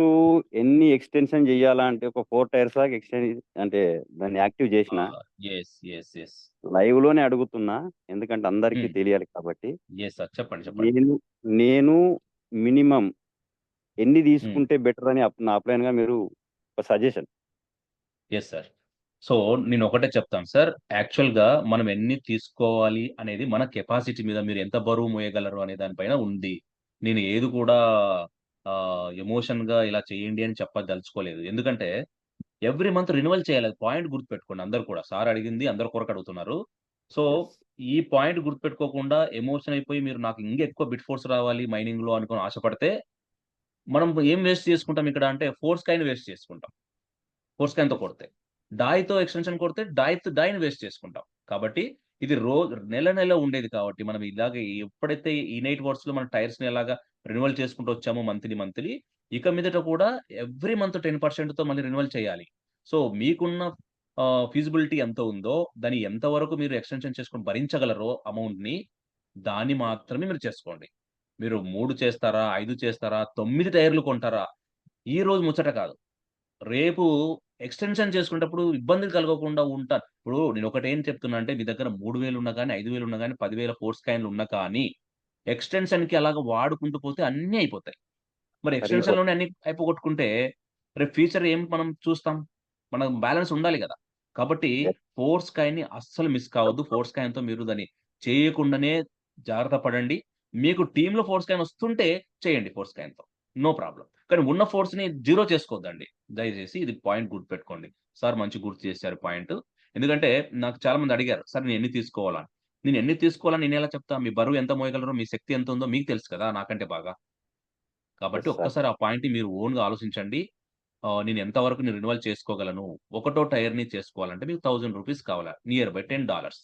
ఎన్ని ఎక్స్టెన్షన్ చేయాలా అంటే ఒక 4 టైర్స్ దాకా ఎక్స్టెండ్ అంటే దాన్ని యాక్టివ్ చేసిన ఎస్ లైవ్ లోనే అడుగుతున్నా, ఎందుకంటే అందరికీ తెలియాలి కాబట్టి. ఎస్ సార్, చెప్పండి. నేను మినిమం ఎన్ని తీసుకుంటే బెటర్ అని నా అప్లైన్ గా మీరు ఒక సజెషన్. Yes sir. సో నేను ఒకటే చెప్తాను సార్, యాక్చువల్గా మనం ఎన్ని తీసుకోవాలి అనేది మన కెపాసిటీ మీద, మీరు ఎంత బరువు మోయగలరు అనే దానిపైన ఉంది. నేను ఏది కూడా ఎమోషన్ గా ఇలా చేయండి అని చెప్పదలుచుకోలేదు. ఎందుకంటే ఎవ్రీ మంత్ రెన్యువల్ చేయాలి. అది పాయింట్ గుర్తుపెట్టుకోండి అందరూ కూడా. సార్ అడిగింది అందరు కొరకు అడుగుతున్నారు. సో ఈ పాయింట్ గుర్తుపెట్టుకోకుండా ఎమోషన్ అయిపోయి మీరు నాకు ఇంకెక్కువ బిట్ ఫోర్స్ రావాలి మైనింగ్ లో అనుకుని ఆశపడితే మనం ఏం వేస్ట్ చేసుకుంటాం ఇక్కడ అంటే ఫోర్స్ కాయిన్ వేస్ట్ చేసుకుంటాం. ఫోర్స్ కాయిన్‌తో కొడితే. డాయ్‌తో ఎక్స్‌టెన్షన్ కొడితే డైని వేస్ట్ చేసుకుంటాం. కాబట్టి ఇది నెల ఉండేది కాబట్టి మనం ఇలాగ ఎప్పుడైతే ఈ 8 వర్స్‌లో మన టైర్స్‌ని ఎలాగా రెన్యువల్ చేసుకుంటూ వచ్చామో మంత్లీ, ఇక మీదట కూడా ఎవ్రీ మంత్ 10%తో మళ్ళీ రెన్యువల్ చేయాలి. సో మీకున్న ఫీజిబిలిటీ ఎంత ఉందో, దాన్ని ఎంత వరకు మీరు ఎక్స్‌టెన్షన్ చేసుకొని భరించగలరో అమౌంట్‌ని, దాన్ని మాత్రమే మీరు చేసుకోండి. మీరు 3 చేస్తారా? 5 చేస్తారా? 9 టైర్‌లు కొంటారా? ఈ రోజు ముచ్చట కాదు. రేపు ఎక్స్‌టెన్షన్ చేసుకునేటప్పుడు ఇబ్బందులు కలగకుండా ఉంటాను. ఇప్పుడు నేనొకటి ఏం చెప్తున్నా అంటే, మీ దగ్గర 3000 ఉన్నా గాని, 5000 ఉన్నా గాని, 10,000 ఫోర్స్ కాయిన్‌లు ఉన్నా కానీ, ఎక్స్‌టెన్షన్‌కి అలాగా వాడుకుంటూ పోతే అన్నీ అయిపోతాయి. మరి ఎక్స్‌టెన్షన్‌లోనే అన్నీ అయిపోగొట్టుకుంటే, రేపు ఫ్యూచర్ ఏం మనం చూస్తాం? మనకు బ్యాలెన్స్ ఉండాలి గదా! కాబట్టి ఫోర్స్ కాయిన్‌ని అస్సలు మిస్ కావద్దు. ఫోర్స్ కాయిన్‌తో మీరు దాన్ని చేయకుండానే జాగ్రత్త పడండి. మీకు టీమ్‌లో ఫోర్స్ కాయిన్ వస్తుంటే చేయండి ఫోర్స్ కాయిన్‌తో. No problem. కానీ ఉన్న ఫోర్స్‌ని జీరో చేసుకోవద్దండి. దయచేసి ఇది పాయింట్ గుర్తుపెట్టుకోండి. సార్ మంచి గుర్తు చేశారు పాయింట్. ఎందుకంటే నాకు చాలా మంది అడిగారు. సార్ నేను ఎన్ని తీసుకోవాలా? నేను ఎన్ని తీసుకోవాలని నేనెలా చెప్తా? మీ బరువు ఎంత మోయగలరో, మీ శక్తి ఎంత ఉందో మీకు తెలుసు కదా! నాకంటే బాగా. కాబట్టి Yes, sir. ఒక్కసారి ఆ పాయింట్‌ని మీరు ఓన్‌గా ఆలోచించండి. నేను ఎంత వరకు నేను రెన్యువల్ చేసుకోగలను? ఒకటో టైర్‌ని చేసుకోవాలంటే మీకు ₹1000 కావాలా? Near by $10.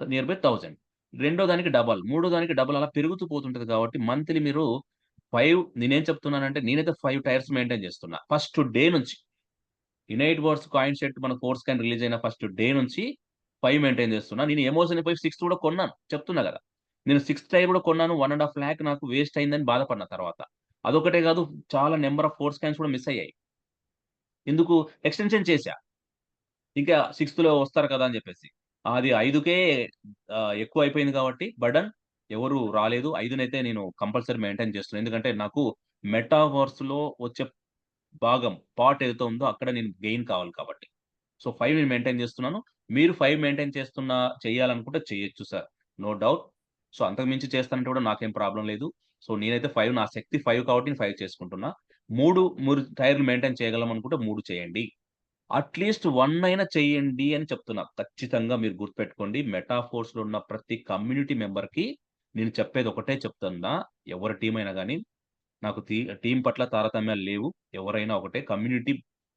Near by 1000. రెండో దానికి డబల్, మూడో దానికి డబల్ అలా పెరుగుతూ పోతుంటది కాబట్టి మంత్లీ మీరు 5 నేనేం చెప్తున్నానంటే నేనైతే 5 టైర్స్ మెయింటైన్ చేస్తున్నా. ఫస్ట్ డే నుంచి. యునైట్ వార్స్ కాయిన్ సెట్ మన ఫోర్స్ కాయిన్ రిలీజ్ అయిన ఫస్ట్ డే నుంచి 5 మెయింటైన్ చేస్తున్నా. నేను ఎమోషన్ అయిపోయి 6 కూడా కొన్నాను. చెప్తున్నా గదా! నేను 6థ్ టైర్ కూడా కొన్నాను. 1.5 లాక్ నాకు వేస్ట్ అయిందని బాధపడిన తర్వాత. అదొక్కటే కాదు, చాలా నంబర్ ఆఫ్ ఫోర్స్ కాయిన్స్ కూడా మిస్ అయ్యాయి. ఎందుకు? ఎక్స్‌టెన్షన్ చేశా. ఇంకా 6థ్‌లో వస్తారు కదా! అని చెప్పేసి. అది 5కే ఎక్కువైపోయింది కాబట్టి బర్డెన్ ఎవరు రాలేదు. 5నైతే నేను కంపల్సరీ మెయింటైన్ చేస్తున్నా. ఎందుకంటే నాకు మెటావర్స్‌లో వచ్చే భాగం, పార్ట్ ఏదైతే ఉందో అక్కడ నేను గెయిన్ కావాలి కాబట్టి. సో, 5 నేను మెయింటైన్ చేస్తున్నాను. మీరు 5 మెయింటైన్ చేయాలనుకుంటే చేయొచ్చు సార్. No doubt. సో, అంతకు మించి చేస్తానంటే కూడా నాకేం ప్రాబ్లమ్ లేదు. సో, నేనైతే 5 నా శక్తి 5 కాబట్టి నేను 5 చేసుకుంటున్నా. 3 మీరు టైర్‌లు మెయింటైన్ చేయగలం అనుకుంటే 3 చేయండి. అట్‌లీస్ట్ 1 అయినా చేయండి అని చెప్తున్నా. ఖచ్చితంగా మీరు గుర్తుపెట్టుకోండి. మెటాఫోర్స్‌లో ఉన్న ప్రతి కమ్యూనిటీ మెంబర్‌కి నేను చెప్పేది ఒకటే చెప్తున్నా. ఎవరి టీమ్ అయినా గాని, నాకు టీమ్ పట్ల తారతమ్యాలు లేవు. ఎవరైనా ఒకటే. కమ్యూనిటీ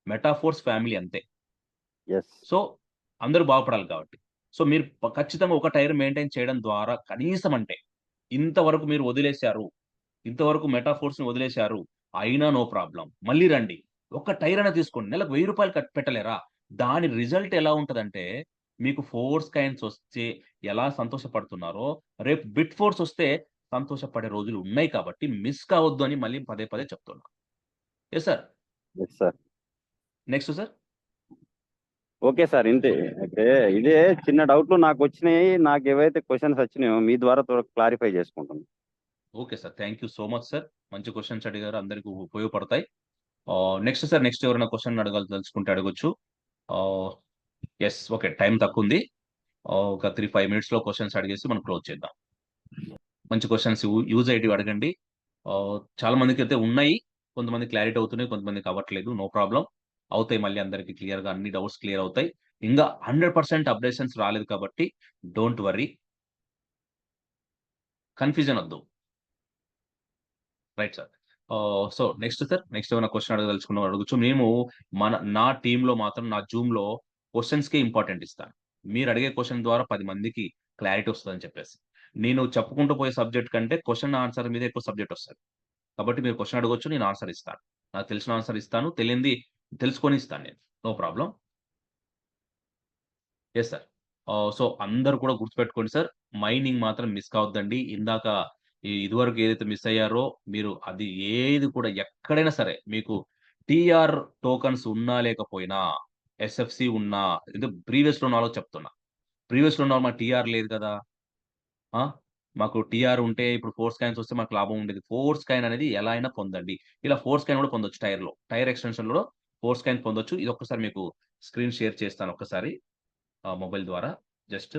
మెటాఫోర్స్ ఫ్యామిలీ అంతే. Yes. సో, అందరూ బాగుపడాలి కాబట్టి. సో, మీరు ఖచ్చితంగా ఒక టైర్ మెయింటైన్ చేయడం ద్వారా కనీసం అంటే, ఇంతవరకు మీరు వదిలేసారు. ఇంతవరకు మెటాఫోర్స్‌ని వదిలేసారు. అయినా నో ప్రాబ్లమ్. మళ్ళీ రండి. ఒక్క టైర్ అన్నా తీసుకోండి. నెలకు రూ. 1000 పెట్టలేరా? దాని రిజల్ట్ ఎలా ఉంటదంటే, మీకు ఫోర్స్ కాయిన్స్ వస్తే ఎలా సంతోషపడుతున్నారో, రేపు బిట్ ఫోర్స్ వస్తే సంతోషపడే రోజులు ఉన్నాయి కాబట్టి మిస్ కావద్దు అని మళ్ళీ పదే చెప్తున్నా. Yes sir. Yes, sir. Next sir. Okay sir. ఇంతే. అయితే ఇదే చిన్న డౌట్లు నాకొచ్చినాయి. నాకేవైతే క్వెషన్స్ వచ్చినాయో మీ ద్వారా క్లారిఫై చేసుకుంటున్నా. Okay sir. Thank you so much sir. మంచి క్వెషన్స్ అడిగారు. అందరికి ఉపయోగపడతాయి. Next sir. నెక్స్ట్ ఎవరైనా క్వెషన్ అడగదలుచుకుంటే అడగొచ్చు. ఆహ్, యెస్. ఓకే. టైమ్ తక్కువుంది. ఒక 3, 5 మినిట్స్‌లో క్వెషన్స్ అడిగేసి మనం క్లోజ్ చేద్దాం. మంచి క్వెషన్స్ యూజ్ అయ్యేటివి అడగండి. చాలా మందికైతే ఉన్నాయి. కొంతమందికి క్లారిటీ అవుతున్నాయి. కొంతమందికి అవ్వట్లేదు. No problem. అవుతాయి మళ్ళీ అందరికి క్లియర్‌గా అన్ని డౌట్స్ క్లియర్ అవుతాయి. ఇంగా 100% అప్డేషన్స్ రాలేదు కాబట్టి డోంట్ వర్రీ. కన్‌ఫ్యూజన్ ఒద్దు. Right sir. So next sir. Next ఏమైనా క్వెషన్ అడగదలుచుకున్న అడగొచ్చు. నా టీమ్‌లో మాత్రం నా జూమ్‌లో క్వెషన్స్‌కే ఇంపార్టెంట్ ఇస్తాను. మీరు అడిగే క్వెషన్ ద్వారా 10 మందికి క్లారిటీ వస్తదని చెప్పేసి. నేను చెప్పుకుంటూ పోయే సబ్జెక్ట్ కంటే క్వెషన్ ఆన్సర్ మీద ఎక్కువ సబ్జెక్ట్ వస్తది. కాబట్టి మీరు క్వెషన్ అడగొచ్చు. నేను ఆన్సర్ ఇస్తాను. నాకు తెలిసిన ఆన్సర్ ఇస్తాను. తెలియంది తెలుసుకొని ఇస్తాను నేను. No problem. Yes sir. So అందరూ కూడా గుర్తుపెట్టుకోండి సార్. మైనింగ్ మాత్రం మిస్ కావద్దండి. ఇందాక ఇదివరకు ఏదైతే మిస్ అయ్యారో మీరు అది ఏది కూడా ఎక్కడైనా సరే మీకు టీఆర్ టోకన్స్ ఉన్నా లేకపోయినా, ఎస్ఎఫ్‌సి ఉన్నా, ఇది ప్రీవియస్‌లో ఉన్న వాళ్ళకి చెప్తున్నా. ప్రీవియస్‌లో ఉన్న వాళ్ళు మాకు టీఆర్ లేదు కదా! ఆ! మాకు టీఆర్ ఉంటే ఇప్పుడు ఫోర్స్ కాయిన్స్ వస్తే మాకు లాభం ఉండేది. ఫోర్స్ కాయిన్ అనేది ఎలా అయినా పొందండి. ఇలా ఫోర్స్ కాయిన్ కూడా పొందొచ్చు టైర్‌లో. టైర్ ఎక్స్‌టెన్షన్‌లో ఫోర్స్ కాయిన్ పొందొచ్చు. ఇది ఒక్కసారి మీకు స్క్రీన్ షేర్ చేస్తాను ఒక్కసారి మొబైల్ ద్వారా. జస్ట్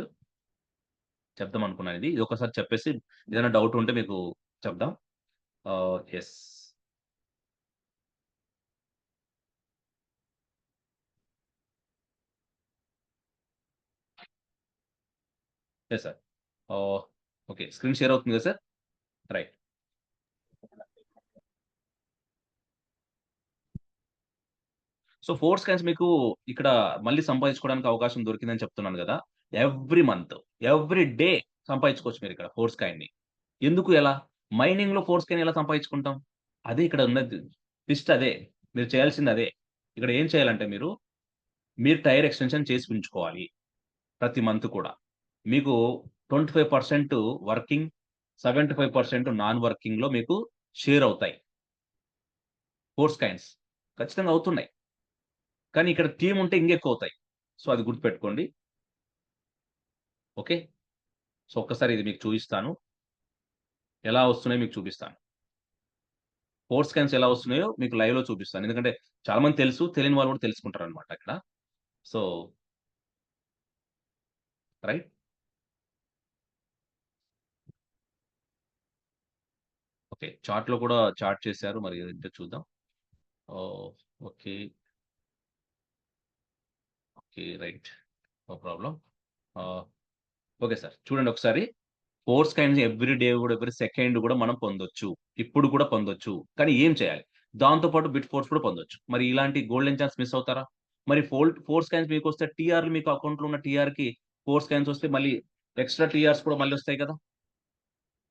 చెప్దాం అనుకున్నాను ఇది. ఇది ఒక్కసారి చెప్పేసి ఏదైనా డౌట్ ఉంటే మీకు చెప్దాం. యెస్. Yes sir. ఆహ్, ఓకే. స్క్రీన్ షేర్ అవుతుంది కదా sir? Right. So, force coins మీకు ఇక్కడ మళ్ళీ సంపాదించుకోవడానికి అవకాశం దొరికిందని చెప్తున్నాను గదా! ఎవ్రీ మంత్, ఎవ్రీ డే సంపాదించుకోవచ్చు మీరిక్కడ ఫోర్స్ కాయిన్‌ని. ఎందుకు ఎలా? మైనింగ్‌లో ఫోర్స్ కాయిన్ ఎలా సంపాదించుకుంటాం? అదే ఇక్కడ ఉన్నది. ట్విస్ట్ అదే. మీరు చేయాల్సింది అదే. ఇక్కడ ఏం చేయాలంటే మీరు టైర్ ఎక్స్‌టెన్షన్ చేసి ఉంచుకోవాలి. ప్రతి మంత్ కూడా. మీకు 25% వర్కింగ్, 75% నాన్ వర్కింగ్‌లో మీకు షేర్ అవుతాయి. Force coins. ఖచ్చితంగా అవుతున్నాయి. కానీ ఇక్కడ టీమ్ ఉంటే ఇంగెక్కువవుతాయి. సో, అది గుర్తుపెట్టుకోండి. ఓకే. సో, ఒక్కసారి ఇది మీకు చూయిస్తాను. ఎలా వస్తున్నాయో మీకు చూపిస్తాను. ఫోర్స్ కాయిన్స్ ఎలా వస్తున్నాయో మీకు లైవ్‌లో చూపిస్తాను. ఎందుకంటే చాలా మంది తెలుసు. తెలియని వాళ్ళు కూడా తెలుసుకుంటారనమాట ఇక్కడ. So, right. ఓకే. చార్ట్‌లో కూడా చార్ట్ చేశారు. మరి ఏంటో చూద్దాం. Oh! Okay. Okay. Right. No problem. Ah, okay sir. చూడండి ఒకసారి. ఫోర్స్ కాయిన్స్ ఎవ్రీ డే గూడా, ఎవ్రీ సెకండ్ గూడా మనం పొందొచ్చు. ఇప్పుడు కూడా పొందొచ్చు. కానీ ఏం చేయాలి? దాంతో పాటు బిట్ ఫోర్స్ కూడా పొందొచ్చు. మరి ఇలాంటి గోల్డెన్ ఛాన్స్ మిస్ అవుతారా? మరి ఫోర్స్ కాయిన్స్ మీకొస్తే టీఆర్‌లు మీకు అకౌంట్‌లో ఉన్న టీఆర్‌కి ఫోర్స్ కాయిన్స్ వస్తే మళ్ళీ ఎక్స్‌ట్రా టీఆర్స్ కూడా మళ్ళీ వస్తాయి కదా!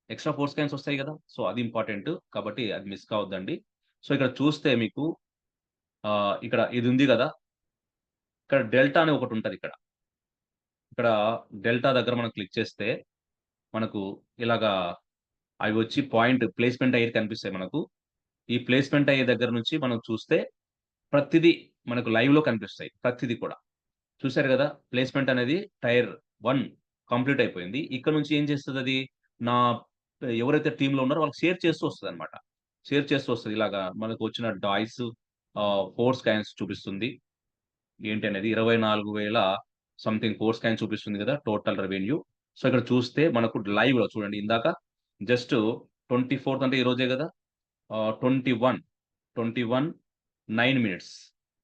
ఎక్స్‌ట్రా ఫోర్స్ కాయిన్స్ వస్తాయి గదా! సో, అది ఇంపార్టెంట్. కాబట్టి అది మిస్ కావద్దండి. సో, ఇక్కడ చూస్తే మీకు ఇక్కడ ఇది ఉంది గదా! ఇక్కడ డెల్టా అని ఒకటుంటదిక్కడ. ఇక్కడ డెల్టా దగ్గర మనం క్లిక్ చేస్తే మనకు ఇలాగా అవి వచ్చి పాయింట్ ప్లేస్‌మెంట్ అయ్యేది కనిపిస్తాయి మనకు. ఈ ప్లేస్‌మెంట్ అయ్యే దగ్గర నుంచి మనం చూస్తే ప్రతిది మనకు లైవ్‌లో కనిపిస్తాయి. ప్రతిది కూడా. చూసారు గదా! ప్లేస్‌మెంట్ అనేది టైర్ 1 కంప్లీట్ అయిపోయింది. ఇక్కడ నుంచి ఏం చేస్తదది? నా ఎవరైతే టీమ్‌లో ఉన్నారో వాళ్ళకి షేర్ చేస్తూ వస్తదనమాట. షేర్ చేస్తూ వస్తది. ఇలాగా మనకు వచ్చిన డాయ్స్ ఫోర్స్ కాయిన్స్ చూపిస్తుంది. ఏంటి అనేది 24,000 సంథింగ్ ఫోర్స్ కాయిన్స్ చూపిస్తుంది గదా! Total revenue. సో, ఇక్కడ చూస్తే మనకు లైవ్‌లో చూడండి ఇందాక జస్ట్ 24థ్ అంటే ఈ రోజే గదా! 21, 21, 9 మినిట్స్.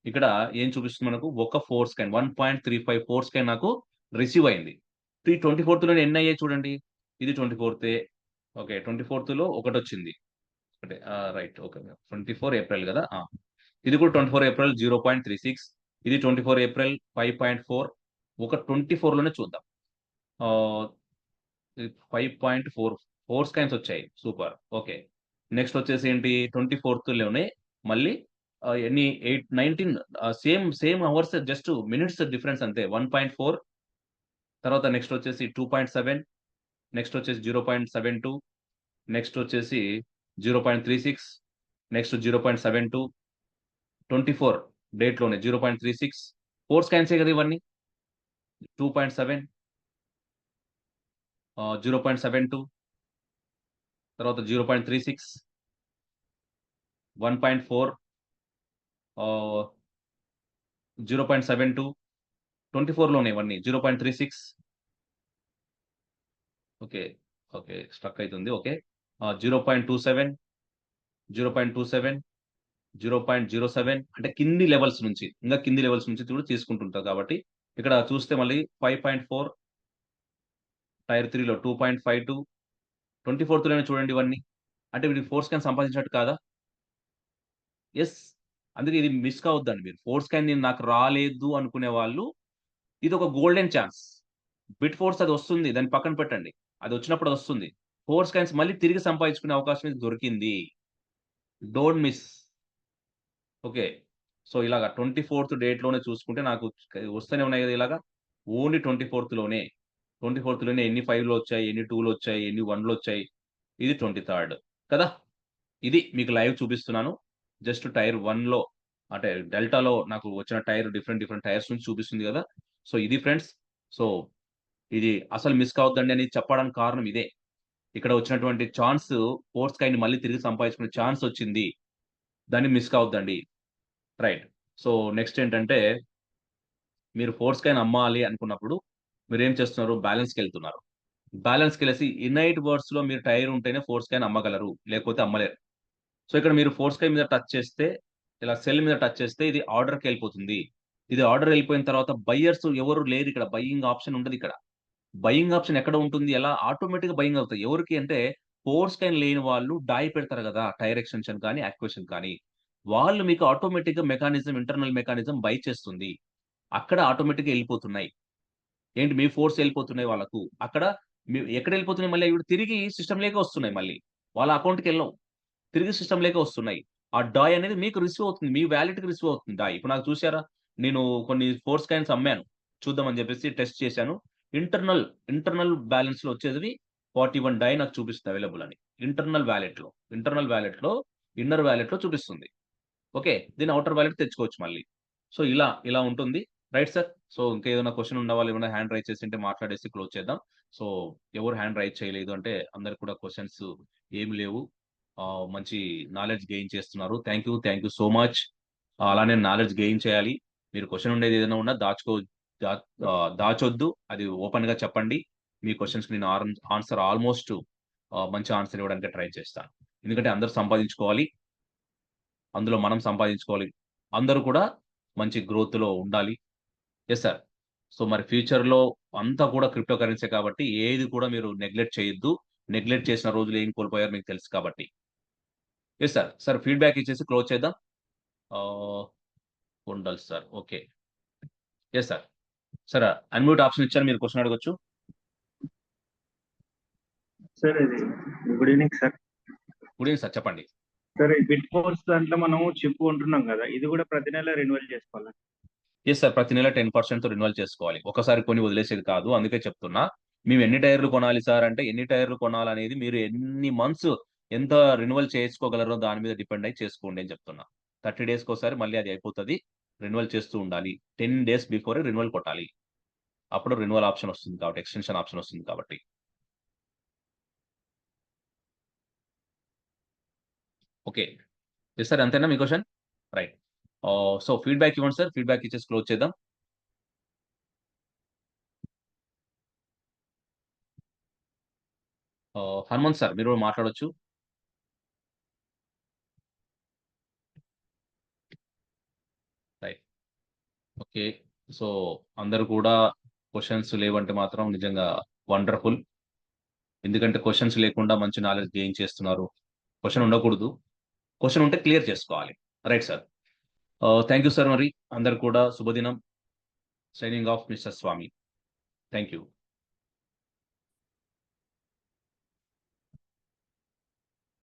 ఇక్కడ ఏం చూపిస్తుంది మనకు ఒక ఫోర్స్ కాయిన్ 1.35 ఫోర్స్ కాయిన్ నాకు రిసీవ్ అయింది. ఈ 24థ్‌లోనే ఎన్నయ్యాయి చూడండి. ఇది 24థే. ఓకే. 24థ్‌లో ఒకటొచ్చింది. ఒకటే రైట్. ఓకే. 24 ఏప్రిల్ గదా! ఇది కూడా 24 ఏప్రిల్ 0.36. ఇది 24 ఏప్రిల్ 5.4. ఒక 24లోనే చూద్దాం. ఆహ్, 5.4 ఫోర్స్ కాయిన్స్ వచ్చాయి. సూపర్. ఓకే. నెక్స్ట్ వచ్చేసి ఏంటి 24థ్‌లోనే మళ్ళీ ఎన్ని 19 same hours just minutes difference అంతే. 1.4 తర్వాత నెక్స్ట్ వచ్చేసి 2.7 నెక్స్ట్ వచ్చేసి 0.72 నెక్స్ట్ వచ్చేసి 0.36 నెక్స్ట్ 0.72 24 డేట్‌లోనే 0.36 ఫోర్స్ కాయిన్సే కదా ఇవన్నీ. 2.7 0.72 తర్వాత 0.36 1.4 ఆహ్, 0.72 24లోనే ఇవన్నీ 0.36 ఓకే. ఓకే. స్ట్రక్ అయితుంది. ఓకే. 0.27 0.27 0.07 అంటే కింది లెవెల్స్ నుంచి, ఇంగా కింది లెవెల్స్ నుంచి కూడా తీసుకుంటుంటారు కాబట్టి, ఇక్కడ చూస్తే మళ్ళీ 5.4 టైర్ 3లో 2.52 24థ్‌లోనే చూడండి ఇవన్నీ. అంటే వీళ్ళు ఫోర్స్ కాయిన్ సంపాదించినట్టు కాదా? యెస్. అందుకే ఇది మిస్ కావద్దండి మీరు. ఫోర్స్ కాయిన్ నాకు రాలేదు అనుకునే వాళ్ళు ఇదొక గోల్డెన్ ఛాన్స్. బిట్ ఫోర్స్ అదొస్తుంది. దాన్ని పక్కన పెట్టండి. అదొచ్చినప్పుడు అదొస్తుంది. ఫోర్స్ కాయిన్స్ మళ్ళీ తిరిగి సంపాదించుకునే అవకాశం మీకు దొరికింది. Don't miss. ఓకే. సో, ఇలాగ 24థ్ డేట్‌లోనే చూసుకుంటే నాకు వస్తూనే ఉన్నాయి గదా! ఇలాగా. ఓన్లీ 24థ్‌లోనే. 24థ్‌లోనే ఎన్ని 5లొచ్చాయి, ఎన్ని 2లొచ్చాయి, ఎన్ని 1లొచ్చాయి. ఇది 23rd కదా. ఇది మీకు లైవ్ చూపిస్తున్నాను. జస్ట్ టైర్ 1లో అంటే డెల్టాలో నాకు వచ్చిన టైర్ డిఫరెంట్ టైర్స్ నుంచి చూపిస్తుంది కదా. సో ఇది ఫ్రెండ్స్. సో ఇది అసలు మిస్ కావద్దండి అని చెప్పడానికి కారణం ఇదే. ఇక్కడ వచ్చినటువంటి ఛాన్స్ ఫోర్స్ కైండ్ మళ్ళీ తిరిగి సంపాదించుకునే ఛాన్స్ వచ్చింది. దాన్ని మిస్ కావద్దండి. రైట్. సో నెక్స్ట్ ఏంటంటే మీరు ఫోర్స్ కైన్ అమ్మాలి అనుకున్నప్పుడు మీరు ఏం చేస్తున్నారు? బ్యాలెన్స్కి వెళ్తున్నారు. బ్యాలెన్స్కి వెళ్ళేసి ఇన్నైట్ వర్డ్స్ లో మీరు టైర్ ఉంటేనే ఫోర్స్ కైన్ అమ్మగలరు, లేకపోతే అమ్మలేరు. సో ఇక్కడ మీరు ఫోర్స్ కైన్ మీద టచ్ చేస్తే, ఇలా సెల్ మీద టచ్ చేస్తే ఇది ఆర్డర్కి వెళ్ళిపోతుంది. ఇది ఆర్డర్ వెళ్ళిపోయిన తర్వాత బయ్యర్స్ ఎవరు లేరు ఇక్కడ. బయ్యింగ్ ఆప్షన్ ఉండదు ఇక్కడ. బయింగ్ ఆప్షన్ ఎక్కడ ఉంటుంది? ఎలా ఆటోమేటిక్ గా బయింగ్ అవుతాయి. ఎవరికి అంటే ఫోర్స్ కైన్ లేని వాళ్ళు డై పెడతారు కదా, టైర్ ఎక్స్టెన్షన్ కానీ యాక్టివేషన్ కానీ. వాళ్ళు మీకు ఆటోమేటిక్ గా మెకానిజం, ఇంటర్నల్ మెకానిజం బై చేస్తుంది. అక్కడ ఆటోమేటిక్ గా వెళ్ళిపోతున్నాయి. ఏంటి మీ ఫోర్స్ వెళ్ళిపోతున్నాయి వాళ్ళకు. అక్కడ ఎక్కడ వెళ్ళిపోతున్నాయి? మళ్ళీ ఇవి తిరిగి సిస్టమ్ లేకే వస్తున్నాయి. మళ్ళీ వాళ్ళ అకౌంట్కి వెళ్ళవు, తిరిగి సిస్టమ్ లేకే వస్తున్నాయి. ఆ డాయ్ అనేది మీకు రిసీవ్ అవుతుంది, మీ వ్యాలెట్ కి రిసీవ్ అవుతుంది డాయ్. ఇప్పుడు నాకు చూసారా, నేను కొన్ని ఫోర్స్ కైన్స్ అమ్మాను చూద్దామని చెప్పేసి టెస్ట్ చేశాను. ఇంటర్నల్ బ్యాలెన్స్ లో వచ్చేది 41 డై నాకు చూపిస్తుంది అవైలబుల్ అని. ఇంటర్నల్ వ్యాలెట్ లో ఇన్నర్ వ్యాలెట్ లో చూపిస్తుంది. ఓకే, దీని అవుటర్ వ్యాలెట్ తెచ్చుకోవచ్చు మళ్ళీ. సో ఇలా ఉంటుంది. Right sir. సో ఇంకేదైనా క్వశ్చన్ ఉన్న వాళ్ళు ఏమైనా హ్యాండ్ రైజ్ చేసి మాట్లాడేసి క్లోజ్ చేద్దాం. సో ఎవరు హ్యాండ్ రైజ్ చేయలేదు అంటే అందరికి కూడా క్వశ్చన్స్ ఏమి లేవు. మంచి నాలెడ్జ్ గెయిన్ చేస్తున్నారు. Thank you so much. అలానే నాలెడ్జ్ గెయిన్ చేయాలి. మీరు క్వశ్చన్ ఉండేది ఏదైనా ఉన్నా దాచొద్దు, అది ఓపెన్ గా చెప్పండి. మీ క్వశ్చన్స్ నేను ఆన్సర్ ఆల్మోస్ట్ మంచి ఆన్సర్ ఇవ్వడానికి ట్రై చేస్తాను. ఎందుకంటే అందరూ సంపాదించుకోవాలి, అందులో మనం సంపాదించుకోవాలి, అందరూ కూడా మంచి గ్రోత్ లో ఉండాలి. Yes sir. సో మరి ఫ్యూచర్ లో అంతా కూడా క్రిప్టో కరెన్సీ కాబట్టి ఏది కూడా మీరు నెగ్లెక్ట్ చేయొద్దు. నెగ్లెక్ట్ చేసిన రోజులు ఏం కోల్పోయారు మీకు తెలుసు కాబట్టి. Yes sir. సార్ ఫీడ్బ్యాక్ ఇచ్చేసి క్లోజ్ చేద్దాం. ఉండాలి sir. Okay. Yes sir. Sir unmute option ఇచ్చాను, మీరు క్వశ్చన్ అడగొచ్చు. సార్ ఇది good evening sir. Good evening sir, చెప్పండి. సార్ ఈ బిట్ ఫోర్స్ దాంట్లో మనం చిప్ కొంటున్నాం కదా, ఇది కూడా ప్రతి నెల రెన్యువల్ చేసుకోవాలి? ఎస్ సార్, ప్రతి నెల 10% రెన్యువల్ చేసుకోవాలి. ఒకసారి కొని వదిలేసేది కాదు. అందుకే చెప్తున్నా, మేము ఎన్ని టైర్లు కొనాలి సార్ అంటే, ఎన్ని టైర్లు కొనాలనేది మీరు ఎన్ని మంత్స్ ఎంత రెన్యువల్ చేసుకోగలరో దాని మీద డిపెండ్ అయి చేసుకోండి అని చెప్తున్నా. 30 డేస్కి ఒకసారి మళ్ళీ అది అయిపోతుంది. రెన్యువల్ చేస్తూ ఉండాలి. 10 డేస్ బిఫోరే రెన్యువల్ కొట్టాలి. అప్పుడు రెన్యువల్ ఆప్షన్ వస్తుంది కాబట్టి, ఎక్స్టెన్షన్ ఆప్షన్ వస్తుంది కాబట్టి. ఓకే. ఎస్ సార్, అంతేనా మీ క్వశ్చన్? రైట్. సో ఫీడ్బ్యాక్ ఇవ్వండి సార్. ఫీడ్బ్యాక్ ఇచ్చేసి క్లోజ్ చేద్దాం. హనుమంత్ సార్, మీరు మాట్లాడొచ్చు. రైట్. ఓకే. సో అందరూ కూడా క్వశ్చన్స్ లేవంటే మాత్రం నిజంగా వండర్ఫుల్. ఎందుకంటే క్వశ్చన్స్ లేకుండా మంచి నాలెడ్జ్ గెయిన్ చేస్తున్నారు. క్వశ్చన్ ఉండకూడదు, క్వశ్చన్ ఉంటే క్లియర్ చేసుకోవాలి. Right sir. Thank you sir. మరి అందరు కూడా శుభదినం. Signing off mister Swami. Thank you.